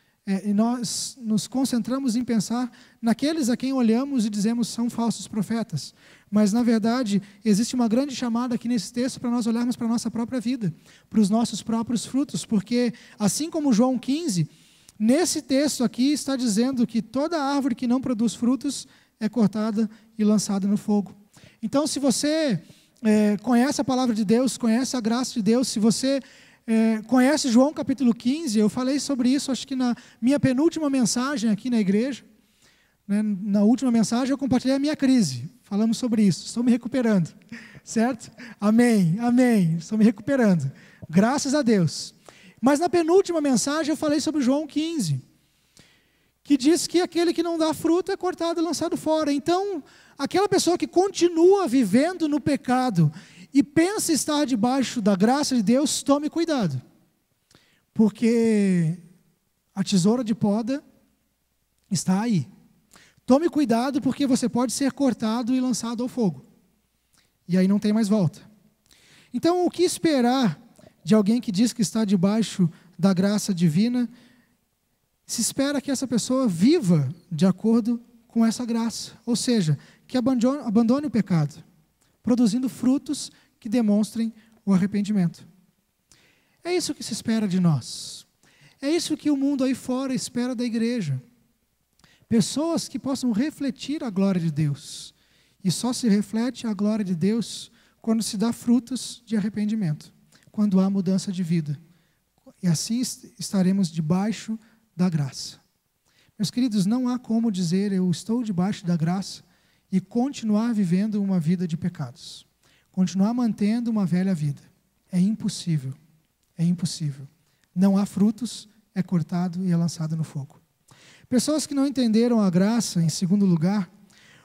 nos concentramos em pensar naqueles a quem olhamos e dizemos são falsos profetas. Mas, na verdade, existe uma grande chamada aqui nesse texto para nós olharmos para a nossa própria vida, para os nossos próprios frutos, porque, assim como João 15, nesse texto aqui está dizendo que toda árvore que não produz frutos é cortada e lançada no fogo. Então, se você conhece a palavra de Deus, conhece a graça de Deus, se você conhece João capítulo 15, eu falei sobre isso, acho que na minha penúltima mensagem aqui na igreja, né, na última mensagem eu compartilhei a minha crise, falamos sobre isso, estou me recuperando, certo? Amém, amém, estou me recuperando, graças a Deus. Mas na penúltima mensagem eu falei sobre João 15, que diz que aquele que não dá fruto é cortado e lançado fora. Então, aquela pessoa que continua vivendo no pecado e pensa estar debaixo da graça de Deus, tome cuidado. Porque a tesoura de poda está aí. Tome cuidado porque você pode ser cortado e lançado ao fogo. E aí não tem mais volta. Então, o que esperar de alguém que diz que está debaixo da graça divina? Se espera que essa pessoa viva de acordo com essa graça. Ou seja, que abandone o pecado, produzindo frutos que demonstrem o arrependimento. É isso que se espera de nós. É isso que o mundo aí fora espera da igreja. Pessoas que possam refletir a glória de Deus. E só se reflete a glória de Deus quando se dá frutos de arrependimento, quando há mudança de vida. E assim estaremos debaixo da graça. Meus queridos, não há como dizer eu estou debaixo da graça e continuar vivendo uma vida de pecados. Continuar mantendo uma velha vida. É impossível. É impossível. Não há frutos, é cortado e é lançado no fogo. Pessoas que não entenderam a graça, em segundo lugar,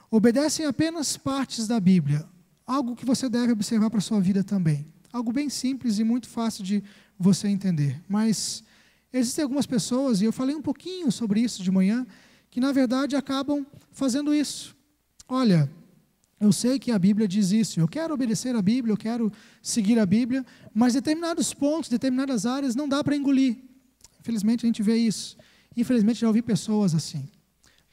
obedecem apenas partes da Bíblia. Algo que você deve observar para a sua vida também. Algo bem simples e muito fácil de você entender. Mas existem algumas pessoas, e eu falei um pouquinho sobre isso de manhã, que na verdade acabam fazendo isso. Olha, eu sei que a Bíblia diz isso, eu quero obedecer a Bíblia, eu quero seguir a Bíblia, mas determinados pontos, determinadas áreas não dá para engolir. Infelizmente a gente vê isso. Infelizmente já ouvi pessoas assim.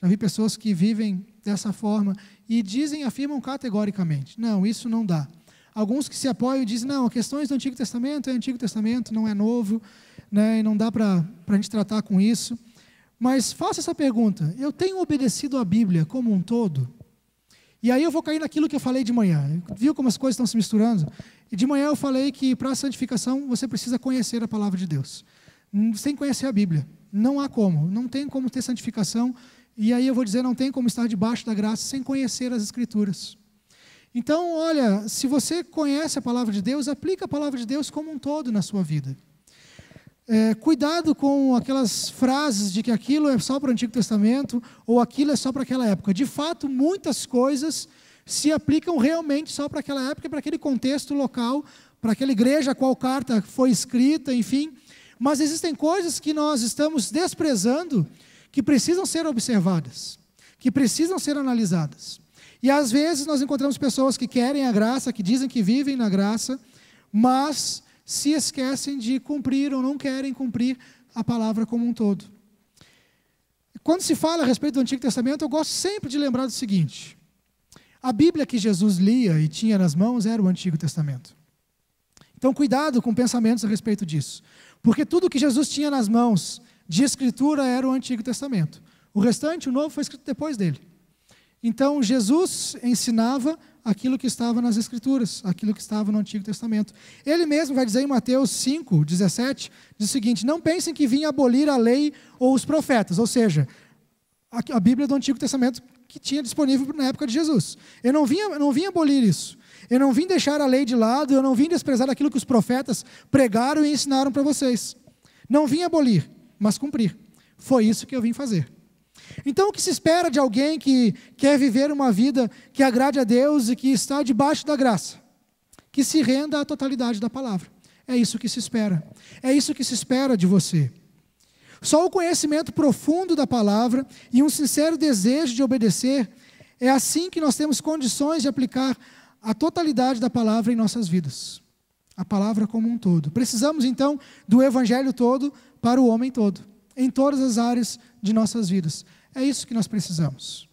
Já vi pessoas que vivem dessa forma e dizem, afirmam categoricamente, não, isso não dá. Alguns que se apoiam e dizem, não, questões do Antigo Testamento é Antigo Testamento, não é novo, né, e não dá para a gente tratar com isso. Mas faça essa pergunta: eu tenho obedecido a Bíblia como um todo? E aí eu vou cair naquilo que eu falei de manhã. Viu como as coisas estão se misturando? E de manhã eu falei que para a santificação você precisa conhecer a palavra de Deus. Você tem que conhecer a Bíblia. Não há como. Não tem como ter santificação. E aí eu vou dizer, não tem como estar debaixo da graça sem conhecer as Escrituras. Então, olha, se você conhece a palavra de Deus, aplica a palavra de Deus como um todo na sua vida. Cuidado com aquelas frases de que aquilo é só para o Antigo Testamento ou aquilo é só para aquela época. De fato, muitas coisas se aplicam realmente só para aquela época, para aquele contexto local, para aquela igreja a qual carta foi escrita, enfim. Mas existem coisas que nós estamos desprezando, que precisam ser observadas, que precisam ser analisadas. E às vezes nós encontramos pessoas que querem a graça, que dizem que vivem na graça, mas se esquecem de cumprir ou não querem cumprir a palavra como um todo. Quando se fala a respeito do Antigo Testamento, eu gosto sempre de lembrar do seguinte: a Bíblia que Jesus lia e tinha nas mãos era o Antigo Testamento. Então, cuidado com pensamentos a respeito disso, porque tudo que Jesus tinha nas mãos de Escritura era o Antigo Testamento. O restante, o Novo, foi escrito depois dele. Então, Jesus ensinava aquilo que estava nas Escrituras, aquilo que estava no Antigo Testamento. Ele mesmo vai dizer em Mateus 5:17, diz o seguinte: não pensem que vim abolir a lei ou os profetas, ou seja, a Bíblia do Antigo Testamento que tinha disponível na época de Jesus. Eu não vim abolir isso. Eu não vim deixar a lei de lado, eu não vim desprezar aquilo que os profetas pregaram e ensinaram para vocês. Não vim abolir, mas cumprir. Foi isso que eu vim fazer. Então, o que se espera de alguém que quer viver uma vida que agrade a Deus e que está debaixo da graça? Que se renda à totalidade da palavra. É isso que se espera. É isso que se espera de você. Só o conhecimento profundo da palavra e um sincero desejo de obedecer, é assim que nós temos condições de aplicar a totalidade da palavra em nossas vidas. A palavra como um todo. Precisamos, então, do evangelho todo para o homem todo, em todas as áreas de nossas vidas. É isso que nós precisamos.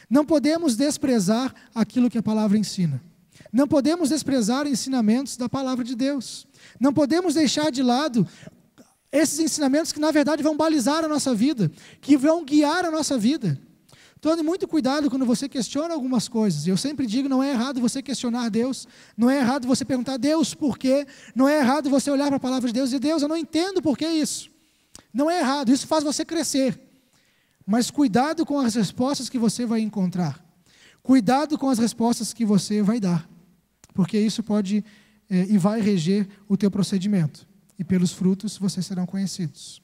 Não podemos desprezar aquilo que a palavra ensina. Não podemos desprezar ensinamentos da palavra de Deus. Não podemos deixar de lado esses ensinamentos que, na verdade, vão balizar a nossa vida, que vão guiar a nossa vida. Tome muito cuidado quando você questiona algumas coisas. Eu sempre digo, não é errado você questionar Deus, não é errado você perguntar a Deus por quê, não é errado você olhar para a palavra de Deus e dizer: Deus, eu não entendo por que isso. Não é errado, isso faz você crescer. Mas cuidado com as respostas que você vai encontrar. Cuidado com as respostas que você vai dar. Porque isso pode e vai reger o teu procedimento. E pelos frutos vocês serão conhecidos.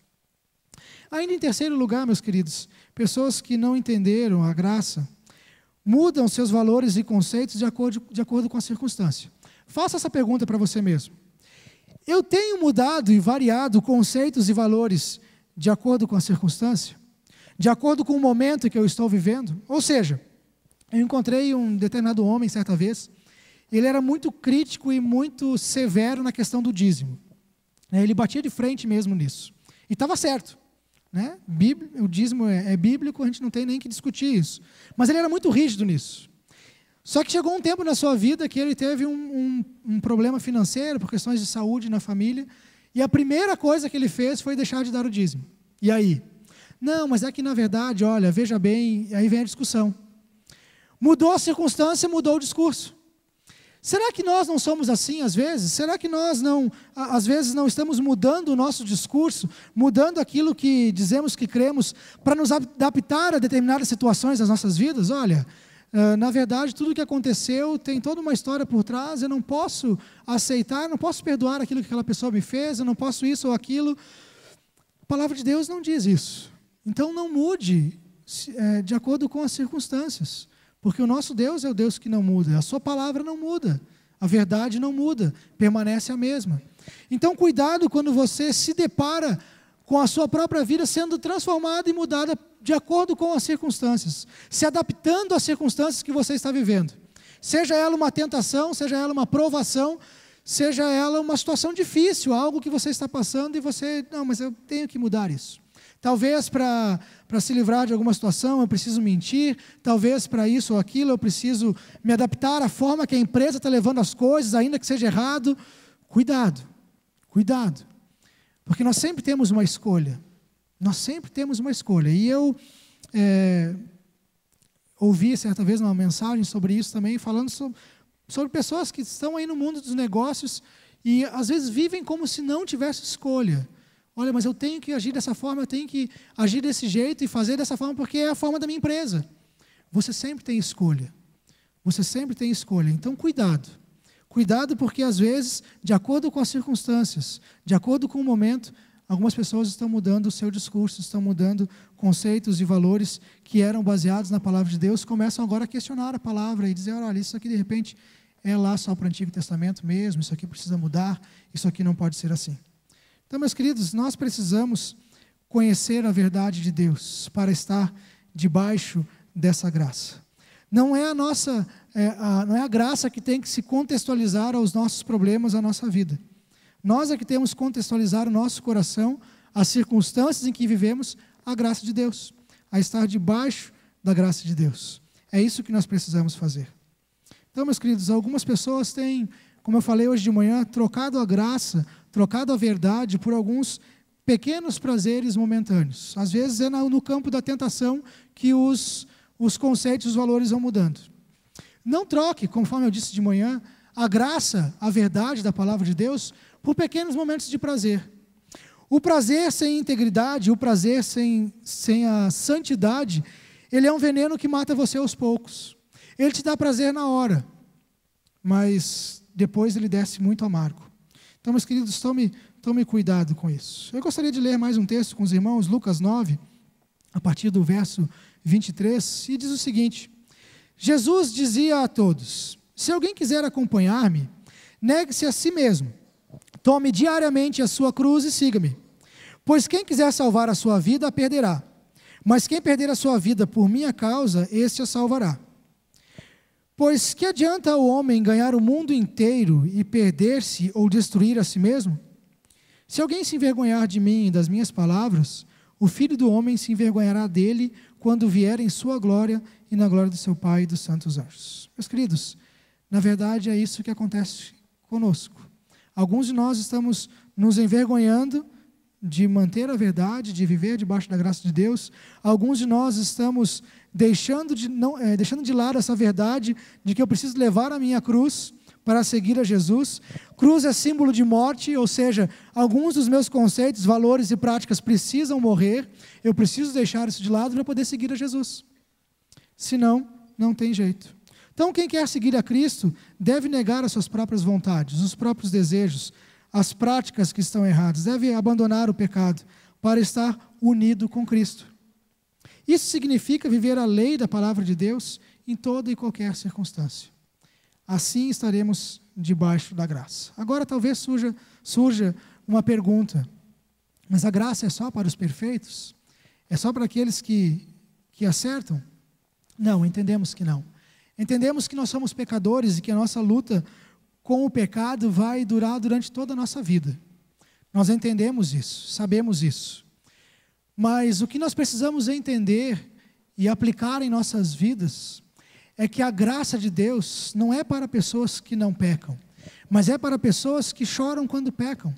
Ainda em terceiro lugar, meus queridos, pessoas que não entenderam a graça mudam seus valores e conceitos de acordo com a circunstância. Faça essa pergunta para você mesmo. Eu tenho mudado e variado conceitos e valores de acordo com a circunstância? De acordo com o momento que eu estou vivendo? Ou seja, eu encontrei um determinado homem certa vez, ele era muito crítico e muito severo na questão do dízimo. Ele batia de frente mesmo nisso. E estava certo. Né? O dízimo é bíblico, a gente não tem nem que discutir isso. Mas ele era muito rígido nisso. Só que chegou um tempo na sua vida que ele teve um problema financeiro, por questões de saúde na família, e a primeira coisa que ele fez foi deixar de dar o dízimo. E aí? Não, mas é que na verdade, olha, veja bem, aí vem a discussão. Mudou a circunstância, mudou o discurso. Será que nós não somos assim às vezes? Será que nós não, às vezes, não estamos mudando o nosso discurso, mudando aquilo que dizemos que cremos, para nos adaptar a determinadas situações das nossas vidas? Olha, na verdade, tudo o que aconteceu tem toda uma história por trás, eu não posso aceitar, não posso perdoar aquilo que aquela pessoa me fez, eu não posso isso ou aquilo. A palavra de Deus não diz isso. Então não mude de acordo com as circunstâncias. Porque o nosso Deus é o Deus que não muda, a sua palavra não muda, a verdade não muda, permanece a mesma. Então cuidado quando você se depara com a sua própria vida sendo transformada e mudada de acordo com as circunstâncias, se adaptando às circunstâncias que você está vivendo. Seja ela uma tentação, seja ela uma provação, seja ela uma situação difícil, algo que você está passando e você, não, mas eu tenho que mudar isso. Talvez para se livrar de alguma situação eu preciso mentir, talvez para isso ou aquilo eu preciso me adaptar à forma que a empresa está levando as coisas, ainda que seja errado. Cuidado, cuidado, porque nós sempre temos uma escolha. Nós sempre temos uma escolha. E eu ouvi certa vez uma mensagem sobre isso também, falando sobre pessoas que estão aí no mundo dos negócios e às vezes vivem como se não tivesse escolha. Olha, mas eu tenho que agir dessa forma, eu tenho que agir desse jeito e fazer dessa forma porque é a forma da minha empresa. Você sempre tem escolha. Você sempre tem escolha. Então, cuidado. Cuidado porque, às vezes, de acordo com as circunstâncias, de acordo com o momento, algumas pessoas estão mudando o seu discurso, estão mudando conceitos e valores que eram baseados na palavra de Deus, começam agora a questionar a palavra e dizer, olha, isso aqui de repente é lá só para o Antigo Testamento mesmo, isso aqui precisa mudar, isso aqui não pode ser assim. Então, meus queridos, nós precisamos conhecer a verdade de Deus para estar debaixo dessa graça. Não é não é a graça que tem que se contextualizar aos nossos problemas, à nossa vida. Nós é que temos que contextualizar o nosso coração, as circunstâncias em que vivemos, à graça de Deus, a estar debaixo da graça de Deus. É isso que nós precisamos fazer. Então, meus queridos, algumas pessoas têm, como eu falei hoje de manhã, trocado a graça, trocado a verdade por alguns pequenos prazeres momentâneos. Às vezes é no campo da tentação que os conceitos, os valores vão mudando. Não troque, conforme eu disse de manhã, a graça, a verdade da palavra de Deus por pequenos momentos de prazer. O prazer sem integridade, o prazer sem a santidade, ele é um veneno que mata você aos poucos. Ele te dá prazer na hora, mas depois ele desce muito amargo. Então, meus queridos, tome cuidado com isso. Eu gostaria de ler mais um texto com os irmãos, Lucas 9, a partir do verso 23, e diz o seguinte: Jesus dizia a todos: se alguém quiser acompanhar-me, negue-se a si mesmo, tome diariamente a sua cruz e siga-me. Pois quem quiser salvar a sua vida, a perderá. Mas quem perder a sua vida por minha causa, esse a salvará. Pois que adianta o homem ganhar o mundo inteiro e perder-se ou destruir a si mesmo? Se alguém se envergonhar de mim e das minhas palavras, o Filho do Homem se envergonhará dele quando vier em sua glória e na glória do seu Pai e dos santos anjos. Meus queridos, na verdade é isso que acontece conosco. Alguns de nós estamos nos envergonhando de manter a verdade, de viver debaixo da graça de Deus. Alguns de nós estamos deixando de lado essa verdade de que eu preciso levar a minha cruz para seguir a Jesus. Cruz é símbolo de morte, ou seja, alguns dos meus conceitos, valores e práticas precisam morrer. Eu preciso deixar isso de lado para poder seguir a Jesus. Senão, não tem jeito. Então, quem quer seguir a Cristo deve negar as suas próprias vontades, os próprios desejos, as práticas que estão erradas, deve abandonar o pecado para estar unido com Cristo. Isso significa viver a lei da palavra de Deus em toda e qualquer circunstância. Assim estaremos debaixo da graça. Agora talvez surja uma pergunta: mas a graça é só para os perfeitos? É só para aqueles que acertam? Não, entendemos que não. Entendemos que nós somos pecadores e que a nossa luta com o pecado vai durar durante toda a nossa vida. Nós entendemos isso, sabemos isso. Mas o que nós precisamos entender e aplicar em nossas vidas é que a graça de Deus não é para pessoas que não pecam, mas é para pessoas que choram quando pecam.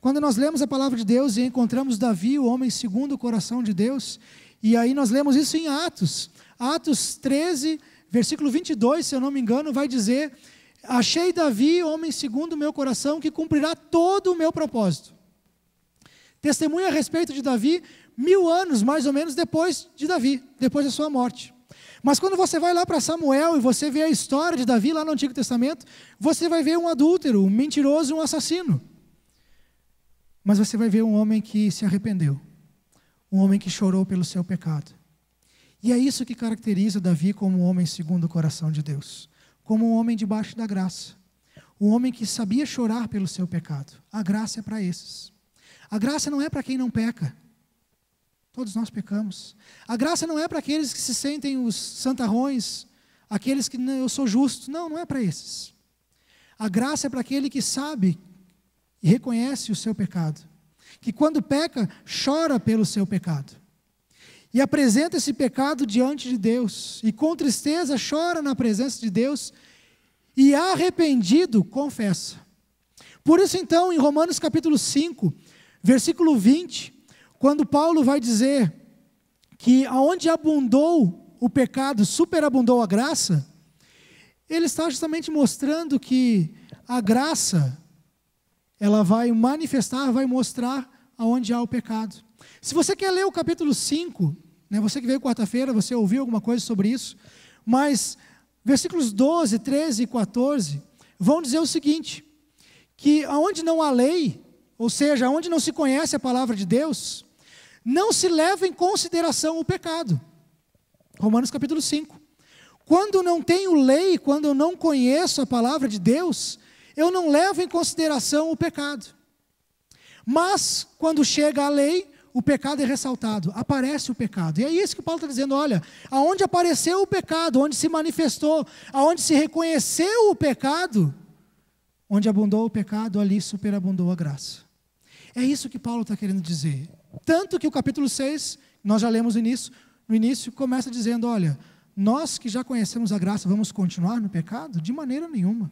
Quando nós lemos a palavra de Deus e encontramos Davi, o homem segundo o coração de Deus, e aí nós lemos isso em Atos 13, versículo 22, se eu não me engano, vai dizer: achei Davi, homem segundo o meu coração, que cumprirá todo o meu propósito. Testemunha a respeito de Davi 1000 anos, mais ou menos, depois de Davi, depois da sua morte. Mas quando você vai lá para Samuel e você vê a história de Davi lá no Antigo Testamento, você vai ver um adúltero, um mentiroso, um assassino. Mas você vai ver um homem que se arrependeu, um homem que chorou pelo seu pecado. E é isso que caracteriza Davi como um homem segundo o coração de Deus, como um homem debaixo da graça, um homem que sabia chorar pelo seu pecado. A graça é para esses. A graça não é para quem não peca. Todos nós pecamos. A graça não é para aqueles que se sentem os santarrões, aqueles que eu sou justo. Não, não é para esses. A graça é para aquele que sabe e reconhece o seu pecado, que quando peca, chora pelo seu pecado. E apresenta esse pecado diante de Deus, e com tristeza chora na presença de Deus, e arrependido confessa. Por isso então, em Romanos capítulo 5, versículo 20, quando Paulo vai dizer que aonde abundou o pecado, superabundou a graça, ele está justamente mostrando que a graça, ela vai manifestar, vai mostrar aonde há o pecado. Se você quer ler o capítulo 5, né, você que veio quarta-feira, você ouviu alguma coisa sobre isso, mas versículos 12, 13 e 14 vão dizer o seguinte, que aonde não há lei, ou seja, aonde não se conhece a palavra de Deus, não se leva em consideração o pecado. Romanos capítulo 5. Quando não tenho lei, quando eu não conheço a palavra de Deus, eu não levo em consideração o pecado. Mas, quando chega a lei, o pecado é ressaltado, aparece o pecado. E é isso que Paulo está dizendo, olha, aonde apareceu o pecado, onde se manifestou, aonde se reconheceu o pecado, onde abundou o pecado, ali superabundou a graça. É isso que Paulo está querendo dizer. Tanto que o capítulo 6, nós já lemos no início, começa dizendo, olha, nós que já conhecemos a graça, vamos continuar no pecado? De maneira nenhuma.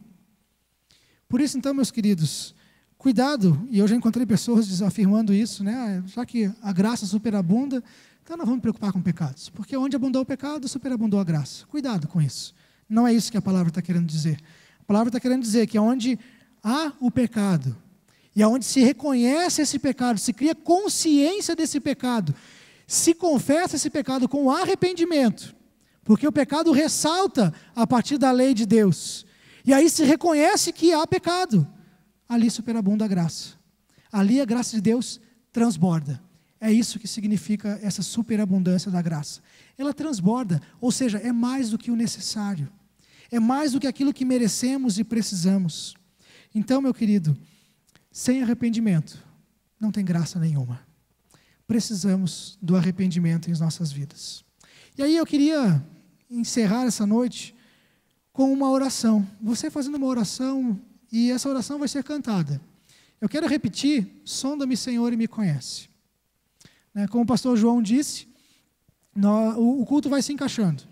Por isso, então, meus queridos, cuidado, e eu já encontrei pessoas afirmando isso, né? Já que a graça superabunda, então não vamos nos preocupar com pecados, porque onde abundou o pecado, superabundou a graça. Cuidado com isso. Não é isso que a palavra está querendo dizer. A palavra está querendo dizer que onde há o pecado, e aonde se reconhece esse pecado, se cria consciência desse pecado, se confessa esse pecado com arrependimento, porque o pecado ressalta a partir da lei de Deus, e aí se reconhece que há pecado, ali superabunda a graça, ali a graça de Deus transborda. É isso que significa essa superabundância da graça. Ela transborda, ou seja, é mais do que o necessário, é mais do que aquilo que merecemos e precisamos. Então, meu querido, sem arrependimento, não tem graça nenhuma. Precisamos do arrependimento em nossas vidas. E aí eu queria encerrar essa noite com uma oração. Você fazendo uma oração, e essa oração vai ser cantada. Eu quero repetir, sonda-me, Senhor, e me conhece. Como o pastor João disse, o culto vai se encaixando.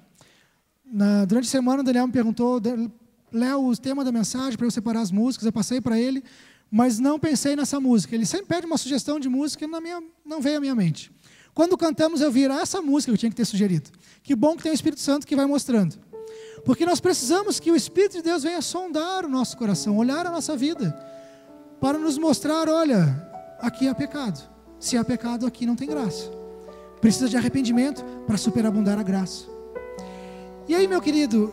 Durante a semana, o Daniel me perguntou, Léo, o tema da mensagem, para eu separar as músicas, eu passei para ele, mas não pensei nessa música. Ele sempre pede uma sugestão de música e não veio à minha mente. Quando cantamos, eu vi essa música que eu tinha que ter sugerido. Que bom que tem o Espírito Santo que vai mostrando. Porque nós precisamos que o Espírito de Deus venha sondar o nosso coração, olhar a nossa vida, para nos mostrar, olha, aqui há pecado. Se há pecado, aqui não tem graça. Precisa de arrependimento para superabundar a graça. E aí, meu querido,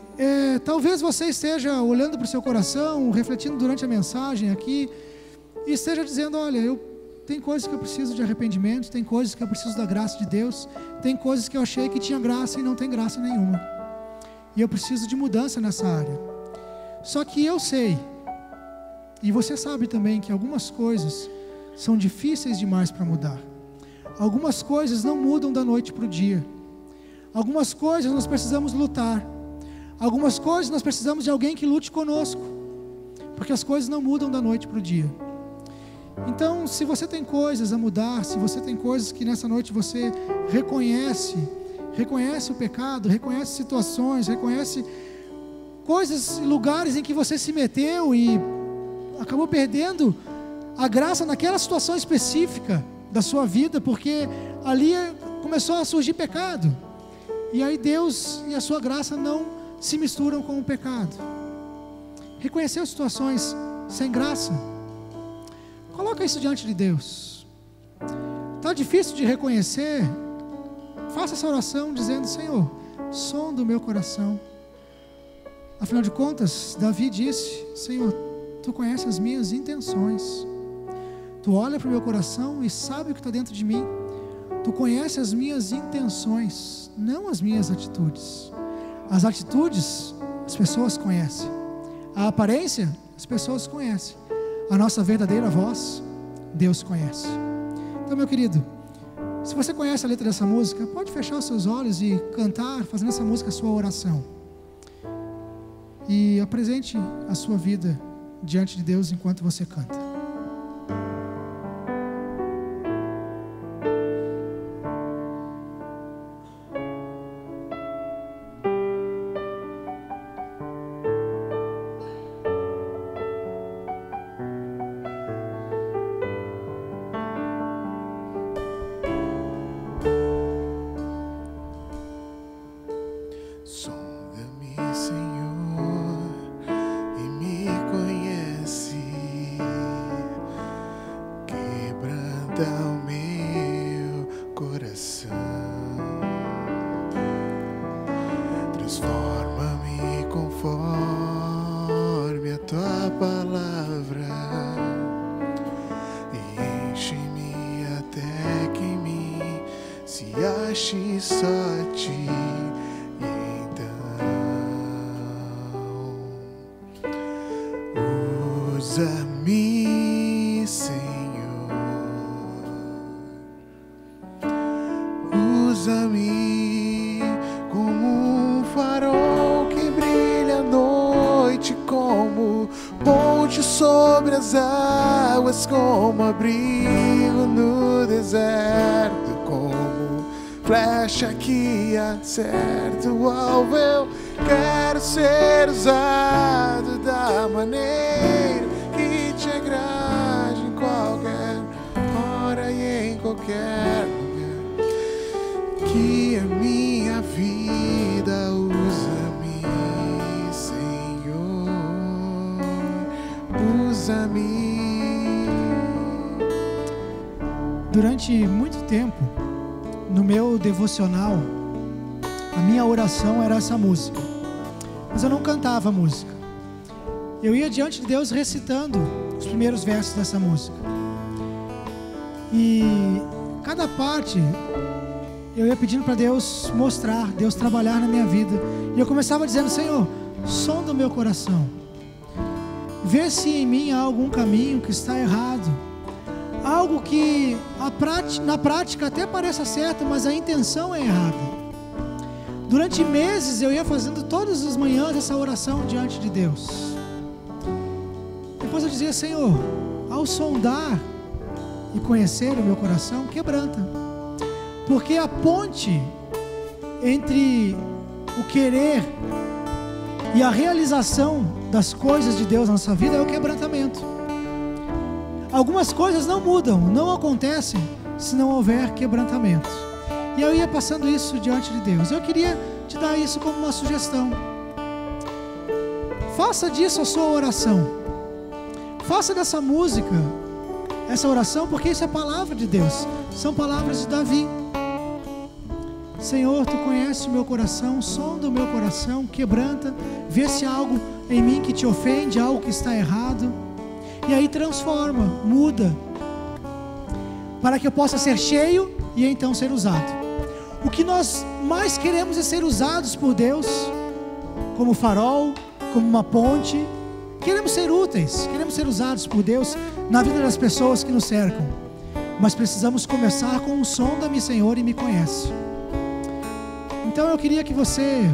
talvez você esteja olhando para o seu coração, refletindo durante a mensagem aqui, e esteja dizendo, olha, tem coisas que eu preciso de arrependimento, tem coisas que eu preciso da graça de Deus, tem coisas que eu achei que tinha graça e não tem graça nenhuma. E eu preciso de mudança nessa área. Só que eu sei, e você sabe também que algumas coisas são difíceis demais para mudar. Algumas coisas não mudam da noite para o dia. Algumas coisas nós precisamos lutar. Algumas coisas nós precisamos de alguém que lute conosco. Porque as coisas não mudam da noite para o dia. Então, se você tem coisas a mudar, se você tem coisas que nessa noite você reconhece o pecado, reconhece situações, reconhece coisas, lugares em que você se meteu e acabou perdendo a graça naquela situação específica da sua vida, porque ali começou a surgir pecado. E aí Deus e a sua graça não se misturam com o pecado. Reconheceu situações sem graça? Coloca isso diante de Deus. Está difícil de reconhecer? Faça essa oração dizendo, Senhor, sonda o meu coração. Afinal de contas, Davi disse, Senhor, Tu conheces as minhas intenções. Tu olha para o meu coração e sabe o que está dentro de mim. Tu conheces as minhas intenções, não as minhas atitudes. As atitudes, as pessoas conhecem. A aparência, as pessoas conhecem. A nossa verdadeira voz, Deus conhece. Então, meu querido, se você conhece a letra dessa música, pode fechar os seus olhos e cantar, fazendo essa música a sua oração. E apresente a sua vida diante de Deus enquanto você canta. Transforma-me conforme a tua palavra e enche-me até que em mim se ache só a ti. Então usa-me, Senhor, usa-me como um farol que brilha à noite, como ponte sobre as águas, como abrigo no deserto, como flecha que acerta o alvo. Eu quero ser usado da maneira que te agrade, em qualquer hora e em qualquer lugar. Que a minha vida usa-me, Senhor, usa-me. Durante muito tempo, no meu devocional, a minha oração era essa música, mas eu não cantava a música. Eu ia diante de Deus recitando os primeiros versos dessa música, e cada parte eu ia pedindo para Deus mostrar, Deus trabalhar na minha vida. E eu começava dizendo: Senhor, sonda o meu coração, vê se em mim há algum caminho que está errado, algo que na prática até pareça certo, mas a intenção é errada. Durante meses eu ia fazendo todas as manhãs essa oração diante de Deus. Depois eu dizia: Senhor, ao sondar e conhecer o meu coração, quebranta. Porque a ponte entre o querer e a realização das coisas de Deus na nossa vida é o quebrantamento. Algumas coisas não mudam, não acontecem se não houver quebrantamento. E eu ia passando isso diante de Deus. Eu queria te dar isso como uma sugestão. Faça disso a sua oração. Faça dessa música essa oração, porque isso é palavra de Deus. São palavras de Davi. Senhor, Tu conheces o meu coração, sonda o meu coração, quebranta, vê se há algo em mim que te ofende, algo que está errado. E aí transforma, muda, para que eu possa ser cheio e então ser usado. O que nós mais queremos é ser usados por Deus, como farol, como uma ponte. Queremos ser úteis, queremos ser usados por Deus na vida das pessoas que nos cercam. Mas precisamos começar com sonda-me, Senhor, e me conhece. Então eu queria que você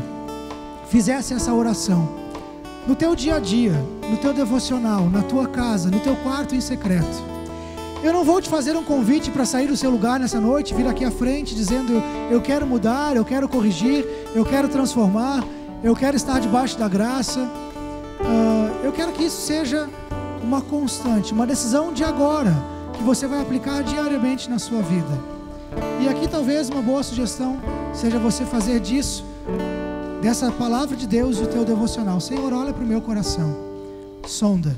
fizesse essa oração no teu dia a dia, no teu devocional, na tua casa, no teu quarto em secreto. Eu não vou te fazer um convite para sair do seu lugar nessa noite, vir aqui à frente dizendo: eu quero mudar, eu quero corrigir, eu quero transformar, eu quero estar debaixo da graça. Eu quero que isso seja uma constante, uma decisão de agora, que você vai aplicar diariamente na sua vida. E aqui talvez uma boa sugestão seja você fazer disso, dessa palavra de Deus, o teu devocional. Senhor, olha para o meu coração, sonda,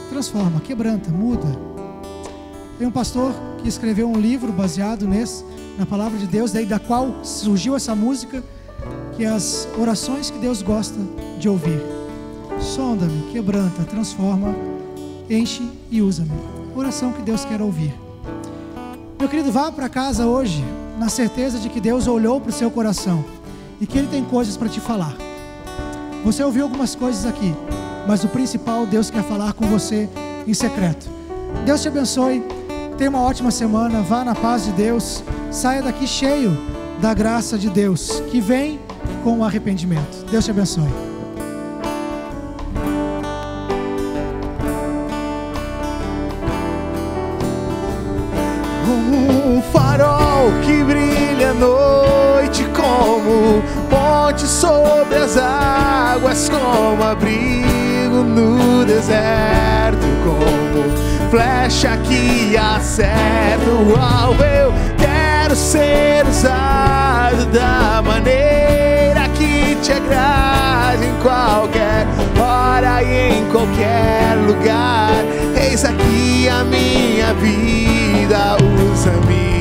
transforma, quebranta, muda. Tem um pastor que escreveu um livro baseado na palavra de Deus, daí da qual surgiu essa música, que é as orações que Deus gosta de ouvir. Sonda-me, quebranta, transforma, enche e usa-me. Oração que Deus quer ouvir. Meu querido, vá para casa hoje na certeza de que Deus olhou para o seu coração e que Ele tem coisas para te falar. Você ouviu algumas coisas aqui, mas o principal, Deus quer falar com você em secreto. Deus te abençoe, tenha uma ótima semana, vá na paz de Deus, saia daqui cheio da graça de Deus, que vem com o arrependimento. Deus te abençoe. Um farol que brilha à noite, como ponte sobre as águas, como abrigo no deserto, como flecha que acerta o alvo. Eu quero ser usado da maneira que te agrade, em qualquer hora e em qualquer lugar. Eis aqui a minha vida, usa-me.